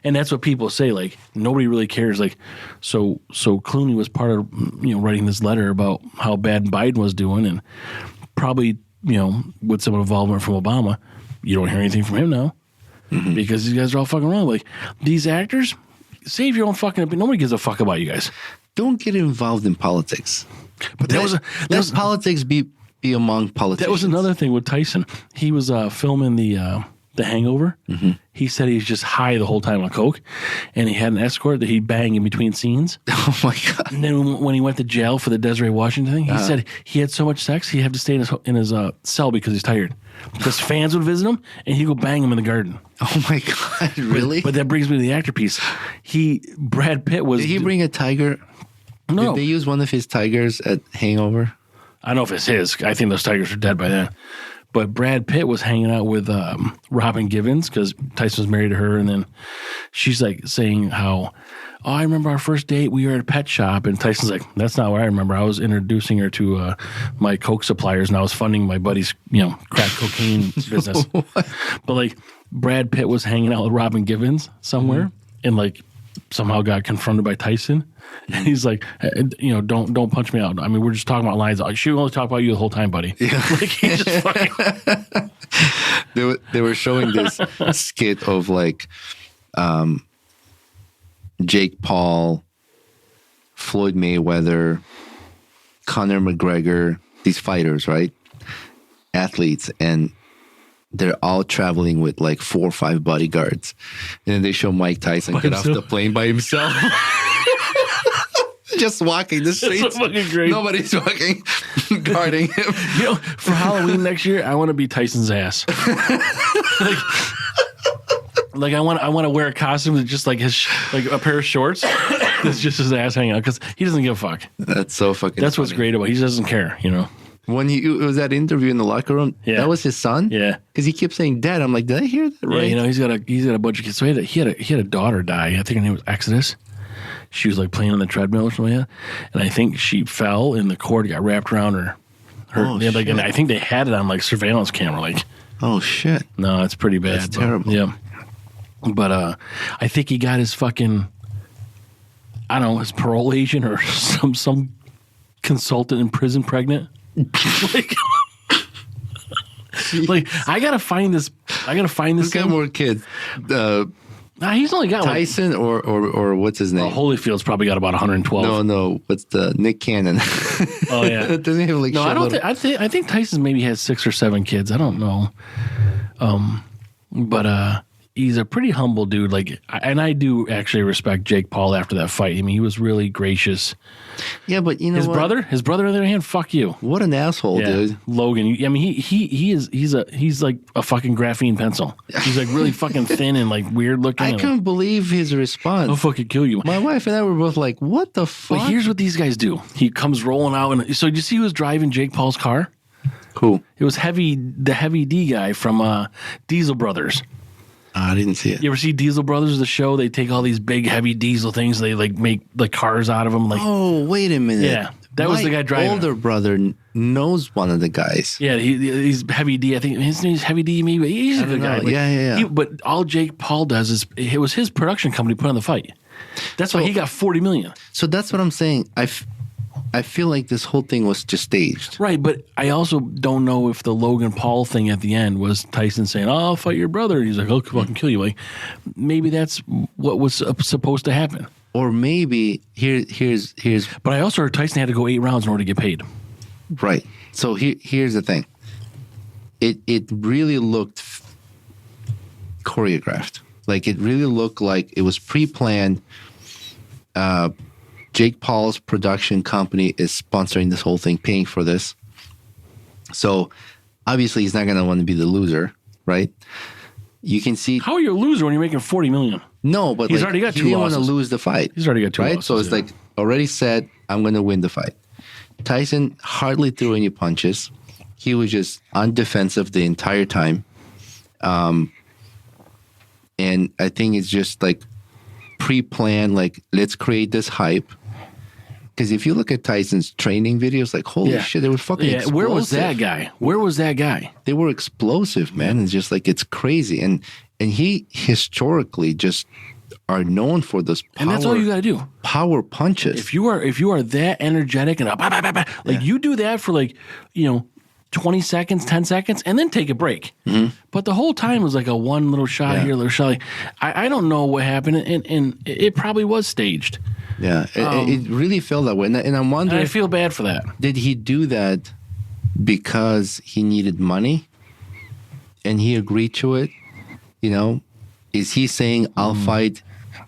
Speaker 3: And that's what people say. Like, nobody really cares. Like, so Clooney was part of writing this letter about how bad Biden was doing, and probably with some involvement from Obama. You don't hear anything from him now, because these guys are all fucking wrong. Like, these actors, save your own fucking opinion. Nobody gives a fuck about you guys.
Speaker 2: Don't get involved in politics.
Speaker 3: But let
Speaker 2: politics be among politicians.
Speaker 3: That was another thing with Tyson. He was filming the Hangover. Mm-hmm. He said he was just high the whole time on coke, and he had an escort that he'd bang in between scenes.
Speaker 2: Oh my god!
Speaker 3: And then when he went to jail for the Desiree Washington thing, he said he had so much sex he'd have to stay in his cell because he's tired. Because fans would visit him, and he'd go bang him in the garden.
Speaker 2: Oh my god! Really?
Speaker 3: But that brings me to the actor piece. Brad Pitt was.
Speaker 2: Did he bring a tiger?
Speaker 3: No.
Speaker 2: Did they use one of his tigers at Hangover?
Speaker 3: I don't know if it's his. I think those tigers are dead by then. But Brad Pitt was hanging out with Robin Givens, because Tyson was married to her, and then she's like saying how, I remember our first date, we were at a pet shop, and Tyson's like, that's not what I remember. I was introducing her to my coke suppliers, and I was funding my buddy's crack cocaine business. But like, Brad Pitt was hanging out with Robin Givens somewhere, and like somehow got confronted by Tyson. And he's like, don't punch me out. I mean, we're just talking about lines. She only talk about you the whole time, buddy. Yeah. Like, he just fucking...
Speaker 2: they were showing this skit of like Jake Paul, Floyd Mayweather, Conor McGregor, these fighters, right? Athletes, and they're all traveling with like 4 or 5 bodyguards. And then they show Mike Tyson get off the plane by himself. Just walking the streets.
Speaker 3: So great.
Speaker 2: Nobody's walking, guarding him.
Speaker 3: For Halloween next year, I want to be Tyson's ass. Like I want to wear a costume that's just like like a pair of shorts that's just his ass hanging out because he doesn't give a fuck.
Speaker 2: That's so fucking.
Speaker 3: That's
Speaker 2: funny.
Speaker 3: what's great about it. He doesn't care, you know.
Speaker 2: When it was that interview in the locker room, that was his son.
Speaker 3: Yeah,
Speaker 2: because he kept saying "Dad." I'm like, did I hear that right?
Speaker 3: Yeah, you know, he's got a bunch of kids. So he had a daughter die. I think her name was Exodus. She was like playing on the treadmill or something like that, and I think she fell and the cord got wrapped around her. Like, and I think they had it on like surveillance camera. Like,
Speaker 2: oh shit,
Speaker 3: no, it's pretty bad.
Speaker 2: That's terrible.
Speaker 3: Yeah. But I think he got his fucking, I don't know, his parole agent or some consultant in prison pregnant. like I gotta find this.
Speaker 2: Who's got more kids?
Speaker 3: He's only got
Speaker 2: Tyson or what's his name?
Speaker 3: Holyfield's probably got about 112.
Speaker 2: No. What's the Nick Cannon?
Speaker 3: Oh yeah.
Speaker 2: Doesn't he have like?
Speaker 3: No, I don't. I think Tyson maybe has 6 or 7 kids. I don't know. But he's a pretty humble dude. Like, and I do actually respect Jake Paul after that fight. I mean, he was really gracious.
Speaker 2: Yeah, but you know
Speaker 3: his brother, on the other hand, fuck you.
Speaker 2: What an asshole, dude.
Speaker 3: Logan. I mean, he's like a fucking graphene pencil. He's like really fucking thin and like weird looking.
Speaker 2: I couldn't believe his response.
Speaker 3: I'll fucking kill you.
Speaker 2: My wife and I were both like, "What the fuck?"
Speaker 3: But here's what these guys do. He comes rolling out, and so did you see who was driving Jake Paul's car?
Speaker 2: Who?
Speaker 3: It was the Heavy D guy from Diesel Brothers.
Speaker 2: I didn't see it.
Speaker 3: You ever see Diesel Brothers, the show? They take all these big, heavy diesel things. They like make the cars out of them. Like,
Speaker 2: oh, wait a minute.
Speaker 3: Yeah, that was the guy driving.
Speaker 2: My older brother knows one of the guys.
Speaker 3: Yeah, he's Heavy D. I think his name's Heavy D. Maybe he's a good guy. Like,
Speaker 2: yeah.
Speaker 3: But all Jake Paul does is it was his production company put on the fight. That's why he got $40 million.
Speaker 2: So that's what I'm saying. I feel like this whole thing was just staged.
Speaker 3: Right, but I also don't know if the Logan Paul thing at the end was Tyson saying, "Oh, I'll fight your brother," and he's like, "I'll fucking kill you." Like, maybe that's what was supposed to happen.
Speaker 2: Or maybe here's.
Speaker 3: But I also heard Tyson had to go 8 rounds in order to get paid.
Speaker 2: Right. So here's the thing. It really looked choreographed. Like it really looked like it was pre-planned. Jake Paul's production company is sponsoring this whole thing, paying for this. So obviously he's not going to want to be the loser, right? You can see.
Speaker 3: How are you a loser when you're making $40 million?
Speaker 2: No, but
Speaker 3: he's already got 2 losses.
Speaker 2: He didn't want to lose the fight.
Speaker 3: He's already got 2
Speaker 2: right?
Speaker 3: losses.
Speaker 2: So it's like already said, I'm going to win the fight. Tyson hardly threw any punches. He was just on defensive the entire time. And I think it's just like pre-planned, like let's create this hype. Because if you look at Tyson's training videos, like, holy shit, they were fucking explosive.
Speaker 3: Where was that guy?
Speaker 2: They were explosive, man. It's just like, it's crazy. And he historically just are known for those power.
Speaker 3: And that's all you got to do.
Speaker 2: Power punches.
Speaker 3: If you are that energetic and like you do that for 20 seconds, 10 seconds, and then take a break. Mm-hmm. But the whole time was like a one little shot here, little shot. I don't know what happened, and it probably was staged.
Speaker 2: Yeah, it really felt that way. And I'm wondering...
Speaker 3: I feel bad for that.
Speaker 2: Did he do that because he needed money and he agreed to it? You know? Is he saying, I'll fight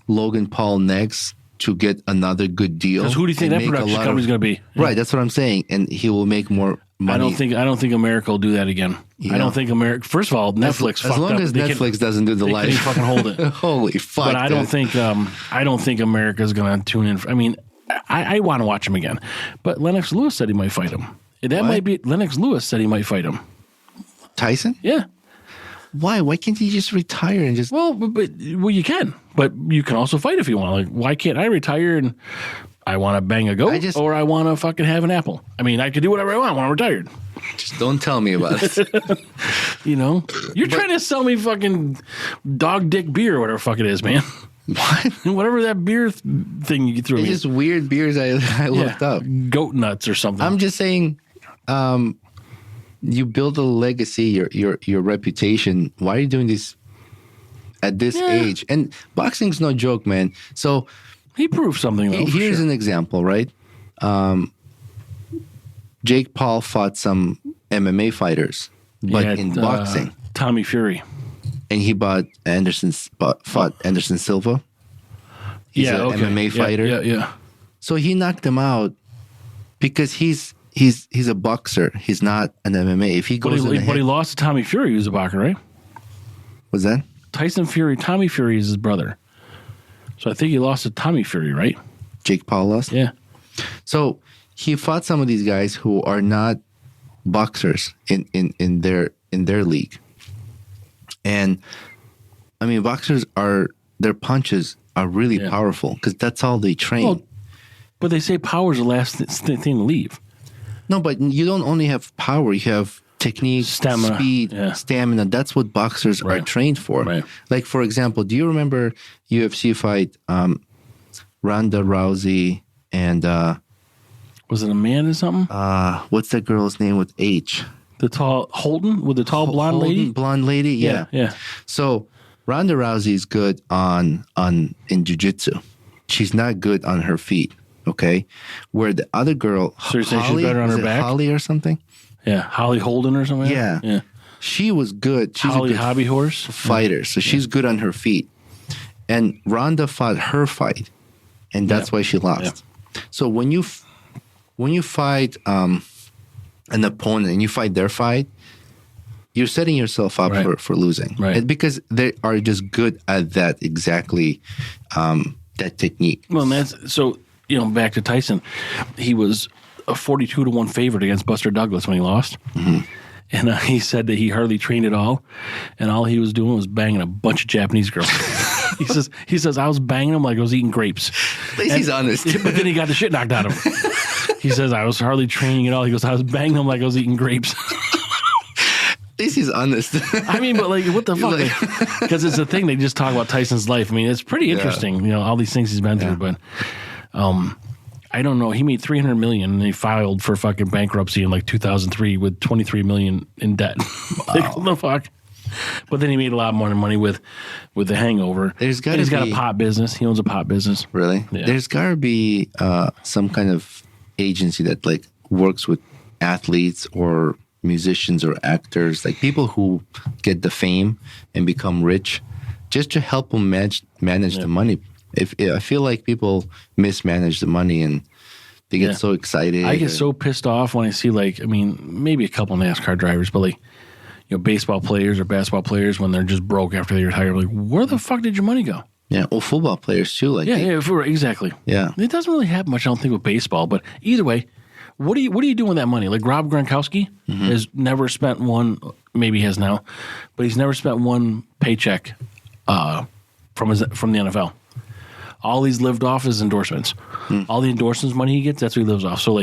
Speaker 2: Logan Paul next to get another good deal?
Speaker 3: Because who do you think that production company's going to be?
Speaker 2: Yeah. Right, that's what I'm saying. And he will make more money.
Speaker 3: I don't think America will do that again. I don't think America... First of all, Netflix fucked up.
Speaker 2: As long as Netflix doesn't do the live...
Speaker 3: They can't fucking hold it.
Speaker 2: Holy fuck.
Speaker 3: But I don't think America's going to tune in. I mean, I want to watch him again. But Lennox Lewis said he might fight him. Lennox Lewis said he might fight him.
Speaker 2: Tyson?
Speaker 3: Yeah.
Speaker 2: Why? Why can't he just retire and just...
Speaker 3: Well, you can. But you can also fight if you want. Like, why can't I retire and I want to bang a goat or I want to fucking have an apple? I mean, I could do whatever I want when I'm retired.
Speaker 2: Just don't tell me about it.
Speaker 3: You're trying to sell me fucking dog dick beer or whatever the fuck it is, man.
Speaker 2: What?
Speaker 3: Whatever that beer thing you threw me.
Speaker 2: It's just weird beers I looked up.
Speaker 3: Goat nuts or something.
Speaker 2: I'm just saying, you build a legacy, your reputation. Why are you doing this at this age? And boxing's no joke, man. So
Speaker 3: he proved something, though.
Speaker 2: Here's an example, right? Jake Paul fought some MMA fighters, but in boxing.
Speaker 3: Tommy Fury.
Speaker 2: And he fought Anderson Silva. He's an MMA fighter.
Speaker 3: Yeah.
Speaker 2: So he knocked him out because he's a boxer. He's not an MMA. If he goes
Speaker 3: but he lost to Tommy Fury, who's a boxer, right?
Speaker 2: Was that?
Speaker 3: Tyson Fury, Tommy Fury is his brother. So I think he lost to Tommy Fury, right?
Speaker 2: Jake Paul lost?
Speaker 3: Yeah.
Speaker 2: So he fought some of these guys who are not boxers in their league. And I mean, boxers their punches are really powerful because that's all they train.
Speaker 3: Well, but they say power is the last thing to leave.
Speaker 2: No, but you don't only have power. You have technique,
Speaker 3: Stamina.
Speaker 2: speed, stamina. That's what boxers are trained for.
Speaker 3: Right.
Speaker 2: Like, for example, do you remember UFC fight Ronda Rousey and
Speaker 3: was it a man or something?
Speaker 2: what's that girl's name with H?
Speaker 3: The tall Holden with the tall blonde lady?
Speaker 2: Blonde lady, yeah.
Speaker 3: Yeah.
Speaker 2: So Ronda Rousey is good in jiu-jitsu. She's not good on her feet, okay? Where the other girl,
Speaker 3: So you're saying she's better on her back?
Speaker 2: Holly or something?
Speaker 3: Yeah. Holly Holden or something?
Speaker 2: Yeah.
Speaker 3: Yeah.
Speaker 2: She was good. She's
Speaker 3: Holly
Speaker 2: a good
Speaker 3: Hobby Horse?
Speaker 2: fighter, so she's good on her feet. And Ronda fought her fight, and that's why she lost.
Speaker 3: Yeah.
Speaker 2: So when you fight an opponent and you fight their fight, you're setting yourself up for losing.
Speaker 3: Right.
Speaker 2: And because they are just good at that exactly, that technique.
Speaker 3: Well, and that's so, back to Tyson. He was a 42-1 favorite against Buster Douglas when he lost.
Speaker 2: Mm-hmm.
Speaker 3: And he said that he hardly trained at all, and all he was doing was banging a bunch of Japanese girls. he says I was banging them like I was eating grapes.
Speaker 2: At least he's honest.
Speaker 3: But then he got the shit knocked out of him. He says I was hardly training at all. He goes, I was banging them like I was eating grapes.
Speaker 2: At least he's honest.
Speaker 3: I mean, but like, what the fuck? Because it's a thing. They just talk about Tyson's life. I mean, it's pretty interesting. All these things he's been through. But I don't know. He made $300 million, and he filed for fucking bankruptcy in like 2003 with $23 million in debt. Like, what the fuck? But then he made a lot more money with The Hangover.
Speaker 2: He's got
Speaker 3: a pot business. He owns a pot business.
Speaker 2: Really?
Speaker 3: Yeah.
Speaker 2: There's got to be some kind of agency that like works with athletes or musicians or actors, like people who get the fame and become rich, just to help them manage the money. I feel like people mismanage the money and they get so excited.
Speaker 3: I get so pissed off when I see maybe a couple NASCAR drivers, but baseball players or basketball players when they're just broke after they retire. Like, where the fuck did your money go?
Speaker 2: Yeah, well, football players too. Like,
Speaker 3: exactly.
Speaker 2: Yeah,
Speaker 3: it doesn't really happen much, I don't think, with baseball. But either way, what are you doing with that money? Like Rob Gronkowski has never spent one. Maybe he has now, but he's never spent one paycheck from the NFL. All he's lived off is endorsements. All the endorsements money he gets, that's what he lives off. So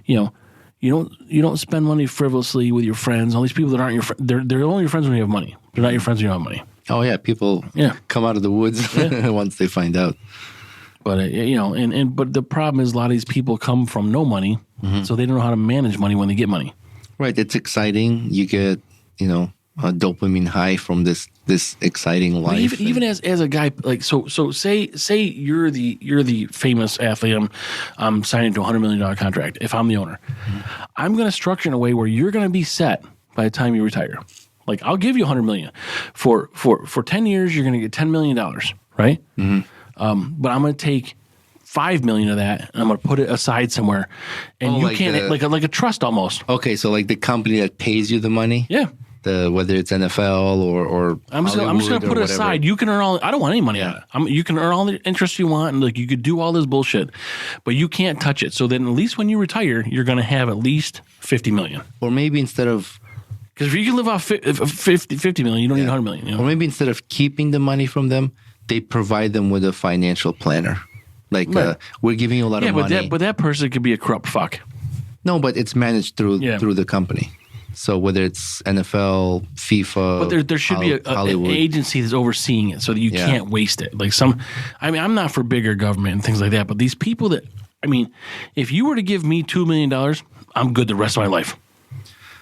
Speaker 3: you don't spend money frivolously with your friends. All these people that aren't your friends, they're only your friends when you have money. They're not your friends when you don't have money.
Speaker 2: Oh yeah, people come out of the woods once they find out.
Speaker 3: But but the problem is a lot of these people come from no money, so they don't know how to manage money when they get money.
Speaker 2: Right, it's exciting. You get a dopamine high from this exciting life.
Speaker 3: Even as a guy, like so say you're the famous athlete. I'm signing to a $100 million contract. If I'm the owner, I'm going to structure in a way where you're going to be set by the time you retire. Like, I'll give you $100 million for 10 years. You're going to get $10 million, right? Mm-hmm. But I'm going to take $5 million of that and I'm going to put it aside somewhere, and you can't like a trust almost.
Speaker 2: Okay, so like the company that pays you the money.
Speaker 3: Yeah.
Speaker 2: Whether it's NFL or
Speaker 3: I'm just going to put it aside. You can earn all. I don't want any money out of it. You can earn all the interest you want, and like you could do all this bullshit, but you can't touch it. So then, at least when you retire, you're going to have at least $50 million.
Speaker 2: Or maybe instead of,
Speaker 3: because if you can live off $50 million, you don't need $100 million.
Speaker 2: Or maybe instead of keeping the money from them, they provide them with a financial planner. Like we're giving you a lot of money.
Speaker 3: But that person could be a corrupt fuck.
Speaker 2: No, but it's managed through the company. So whether it's NFL, FIFA,
Speaker 3: but there should be an agency that's overseeing it so that you can't waste it. Like I'm not for bigger government and things like that, but these people that, if you were to give me $2 million, I'm good the rest of my life.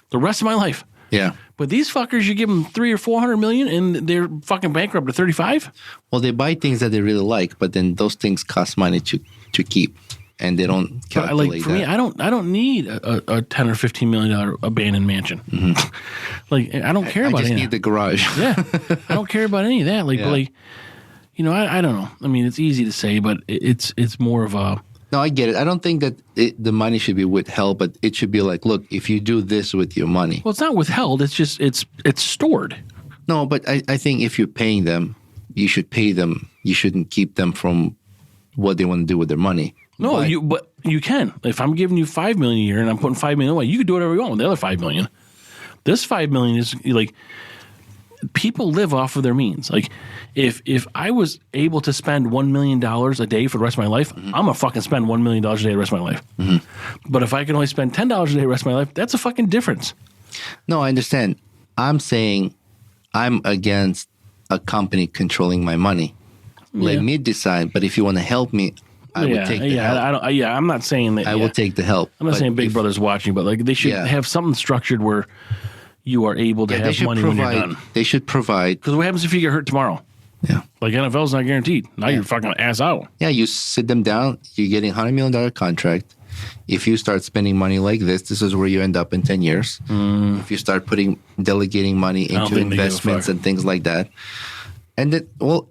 Speaker 3: The rest of my life.
Speaker 2: Yeah.
Speaker 3: But these fuckers, you give them $300 or $400 million and they're fucking bankrupt at 35.
Speaker 2: Well, they buy things that they really like, but then those things cost money to keep. And they don't calculate
Speaker 3: for me, I don't need a $10 or $15 million abandoned mansion. Mm-hmm. I don't care about it. I
Speaker 2: just need the garage.
Speaker 3: Yeah, I don't care about any of that. I don't know. It's easy to say, but it's more of a.
Speaker 2: No, I get it. I don't think that the money should be withheld, but it should be like, look, if you do this with your money.
Speaker 3: Well, it's not withheld. It's just it's stored.
Speaker 2: No, but I think if you're paying them, you should pay them. You shouldn't keep them from what they want to do with their money.
Speaker 3: No, but you can. If I'm giving you $5 million a year and I'm putting $5 million away, you can do whatever you want with the other $5 million. This $5 million is like, people live off of their means. Like, if I was able to spend $1 million a day for the rest of my life, I'm gonna fucking spend $1 million a day the rest of my life. But if I can only spend $10 a day the rest of my life, that's a fucking difference.
Speaker 2: No, I understand. I'm saying I'm against a company controlling my money. Let me decide. But if you want to help me, I would take the help.
Speaker 3: I'm not saying that.
Speaker 2: I will take the help.
Speaker 3: I'm not saying Big Brother's watching, but like they should have something structured where you are able to have money when you're done.
Speaker 2: They should provide.
Speaker 3: Because what happens if you get hurt tomorrow?
Speaker 2: Yeah.
Speaker 3: Like NFL's not guaranteed. Now you're fucking ass out.
Speaker 2: Yeah, you sit them down. You're getting $100 million contract. If you start spending money like this is where you end up in 10 years. If you start delegating money into investments and things like that. And then,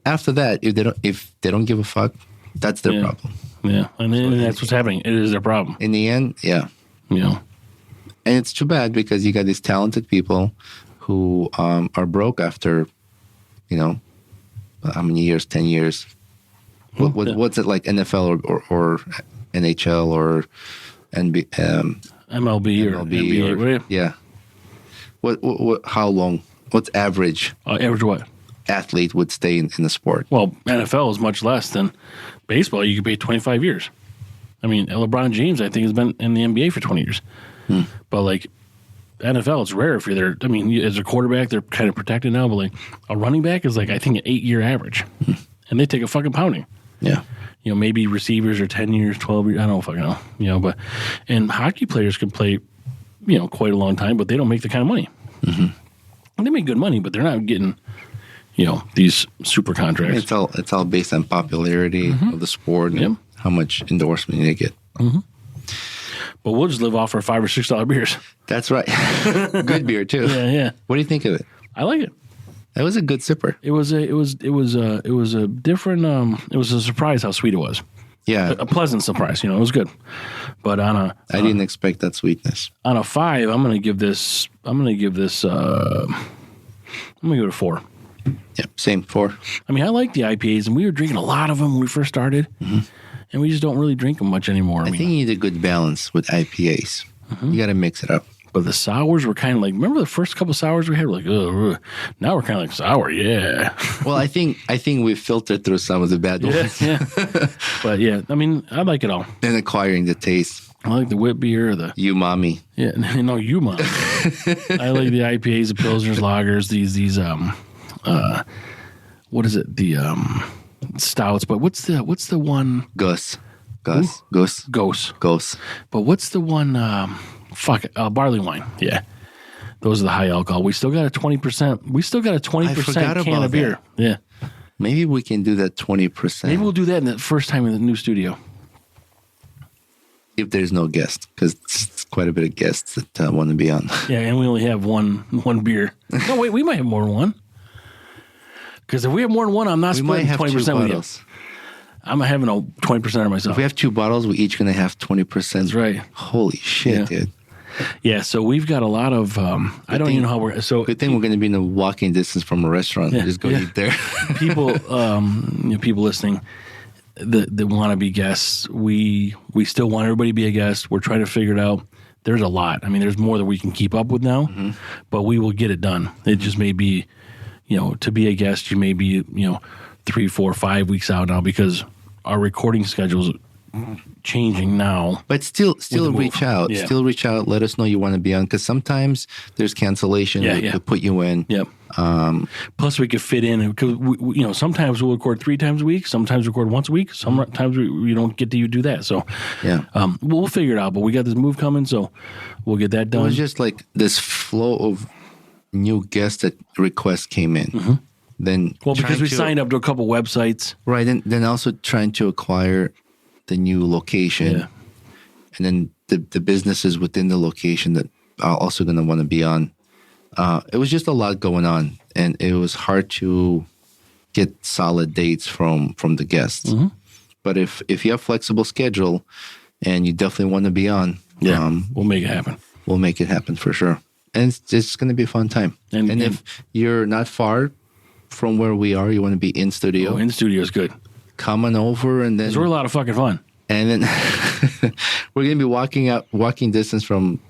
Speaker 2: after that, if they don't give a fuck, that's their problem.
Speaker 3: Yeah, and that's what's happening. It is their problem.
Speaker 2: In the end, yeah. And it's too bad because you got these talented people who are broke after, how many years? 10 years. What's it like, NFL or NHL or MLB or
Speaker 3: NBA?
Speaker 2: Yeah. What? How long? What's average?
Speaker 3: Average what?
Speaker 2: Athlete would stay in the sport.
Speaker 3: Well, NFL is much less than baseball. You could pay 25 years. I mean, LeBron James, I think, has been in the NBA for 20 years. But like NFL, it's rare if you're there. I mean, as a quarterback, they're kind of protected now. But like a running back is like, I think, an 8-year average, and they take a fucking pounding. Yeah. Maybe receivers are 10 years, 12 years. I don't fucking know. And hockey players can play, quite a long time, but they don't make the kind of money. And they make good money, but they're not getting, these super contracts.
Speaker 2: It's all based on popularity of the sport and how much endorsement they get.
Speaker 3: But we'll just live off our $5 or $6 beers.
Speaker 2: That's right. Good beer too.
Speaker 3: Yeah.
Speaker 2: What do you think of it?
Speaker 3: I like it.
Speaker 2: That was a good sipper.
Speaker 3: It was a different. It was a surprise how sweet it was.
Speaker 2: Yeah,
Speaker 3: a pleasant surprise. It was good. But I
Speaker 2: didn't expect that sweetness.
Speaker 3: On a 5, I'm gonna give this. I'm gonna give it a 4.
Speaker 2: Yeah, same 4.
Speaker 3: I mean, I like the IPAs, and we were drinking a lot of them when we first started, and we just don't really drink them much anymore.
Speaker 2: I think you need a good balance with IPAs. You got to mix it up.
Speaker 3: But the sours were kind of like, remember the first couple sours we had? We're like, ugh. Now we're kind of like sour, yeah.
Speaker 2: Well, I think we filtered through some of the bad ones.
Speaker 3: Yeah. But yeah, I mean, I like it all.
Speaker 2: And acquiring the taste.
Speaker 3: I like the wit beer, the
Speaker 2: umami.
Speaker 3: Yeah, no, umami. I like the IPAs, the Pilsners, lagers, these what is it? The stouts. But what's the one?
Speaker 2: Ghost.
Speaker 3: But what's the one? Barley wine. Yeah, those are the high alcohol. We still got a 20%. We still got a 20% can of beer. Yeah,
Speaker 2: maybe we can do that 20%.
Speaker 3: Maybe we'll do that in the first time in the new studio.
Speaker 2: If there's no guest, because it's quite a bit of guests that want to be on.
Speaker 3: Yeah, and we only have one beer. No, wait, we might have more than one. Because if we have more than one, I'm not splitting 20% with you. I'm having a 20% of myself.
Speaker 2: If we have 2 bottles, we're each going to have 20%.
Speaker 3: That's right.
Speaker 2: Holy shit, dude.
Speaker 3: Yeah, so we've got a lot of, I don't even know how we're, so.
Speaker 2: Good thing we're going to be in a walking distance from a restaurant. Yeah, just go eat there.
Speaker 3: People, people listening that want to be guests, we still want everybody to be a guest. We're trying to figure it out. There's a lot. I mean, there's more that we can keep up with now, but we will get it done. It just may be, to be a guest, you may be, 3, 4, 5 weeks out now because our recording schedule's changing now.
Speaker 2: But still reach out. Yeah. Still reach out. Let us know you want to be on because sometimes there's cancellation to put you in.
Speaker 3: Yep. Plus, we could fit in because we, sometimes we'll record 3 times a week. Sometimes record once a week. Sometimes we don't get to do that. So we'll figure it out. But we got this move coming, so we'll get that done.
Speaker 2: It was just like this flow of new guest requests came in. Then
Speaker 3: because we signed up to a couple websites,
Speaker 2: right? And then also trying to acquire the new location, and then the businesses within the location that are also going to want to be on. It was just a lot going on, and it was hard to get solid dates from the guests. But if you have flexible schedule and you definitely want to be on,
Speaker 3: we'll make it happen.
Speaker 2: We'll make it happen for sure. And it's going to be a fun time. And if you're not far from where we are, you want to be in studio.
Speaker 3: Oh, in studio is good.
Speaker 2: Come on over, and then...
Speaker 3: Because we're a lot of fucking fun.
Speaker 2: And then we're going to be walking distance from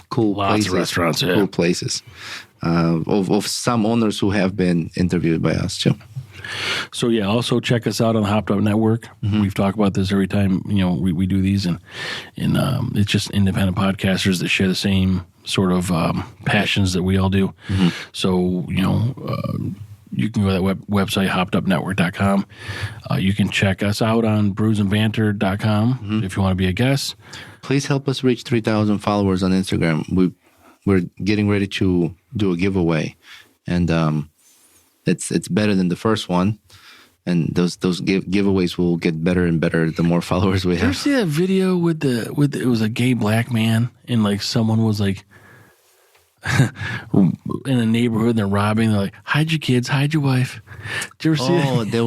Speaker 2: cool
Speaker 3: Lots
Speaker 2: places.
Speaker 3: of restaurants, yeah.
Speaker 2: Cool places. Of some owners who have been interviewed by us, too.
Speaker 3: So, yeah, also check us out on the Hopped Up Network. We've talked about this every time, we do these. And it's just independent podcasters that share the same sort of passions that we all do. So, you can go to that website, hoppedupnetwork.com. You can check us out on brewsandbanter.com if you want to be a guest.
Speaker 2: Please help us reach 3,000 followers on Instagram. We're getting ready to do a giveaway, and it's better than the first one. And those giveaways will get better and better the more followers we
Speaker 3: Did you ever
Speaker 2: have.
Speaker 3: see that video with it was a gay black man, and like someone was like in a neighborhood and they're robbing. They're like, hide your kids, hide your wife. Did you ever see that?
Speaker 2: Oh, there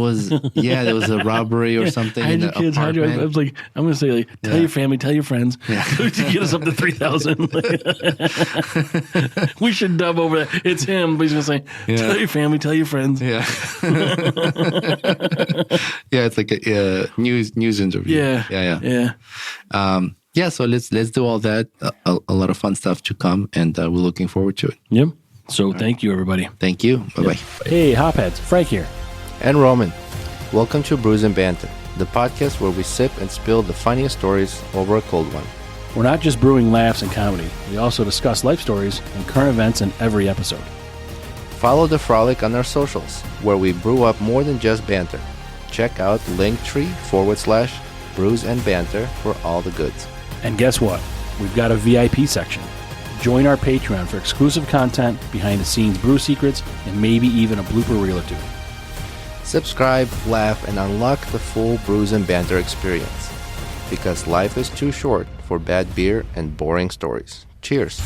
Speaker 2: was a robbery or something
Speaker 3: Hide
Speaker 2: in
Speaker 3: your
Speaker 2: the
Speaker 3: kids, hide your wife. I
Speaker 2: apartment.
Speaker 3: was like, I'm going to say, like, tell your family, tell your friends to get us up to 3,000. We should dub over that. It's him, but he's going to say, tell your family, tell your friends.
Speaker 2: Yeah. Yeah, it's like a news interview.
Speaker 3: Yeah.
Speaker 2: Yeah, so let's do all that. A lot of fun stuff to come, and we're looking forward to it.
Speaker 3: Yep. So thank you, everybody.
Speaker 2: Thank you. Bye-bye.
Speaker 4: Hey, Hopheads, Frank here.
Speaker 2: And Roman. Welcome to Brews and Banter, the podcast where we sip and spill the funniest stories over a cold one.
Speaker 4: We're not just brewing laughs and comedy. We also discuss life stories and current events in every episode.
Speaker 2: Follow the frolic on our socials, where we brew up more than just banter. Check out linktree/brews and banter for all the goods.
Speaker 4: And guess what? We've got a VIP section. Join our Patreon for exclusive content, behind-the-scenes brew secrets, and maybe even a blooper reel or two.
Speaker 2: Subscribe, laugh, and unlock the full Brews and Banter experience. Because life is too short for bad beer and boring stories. Cheers.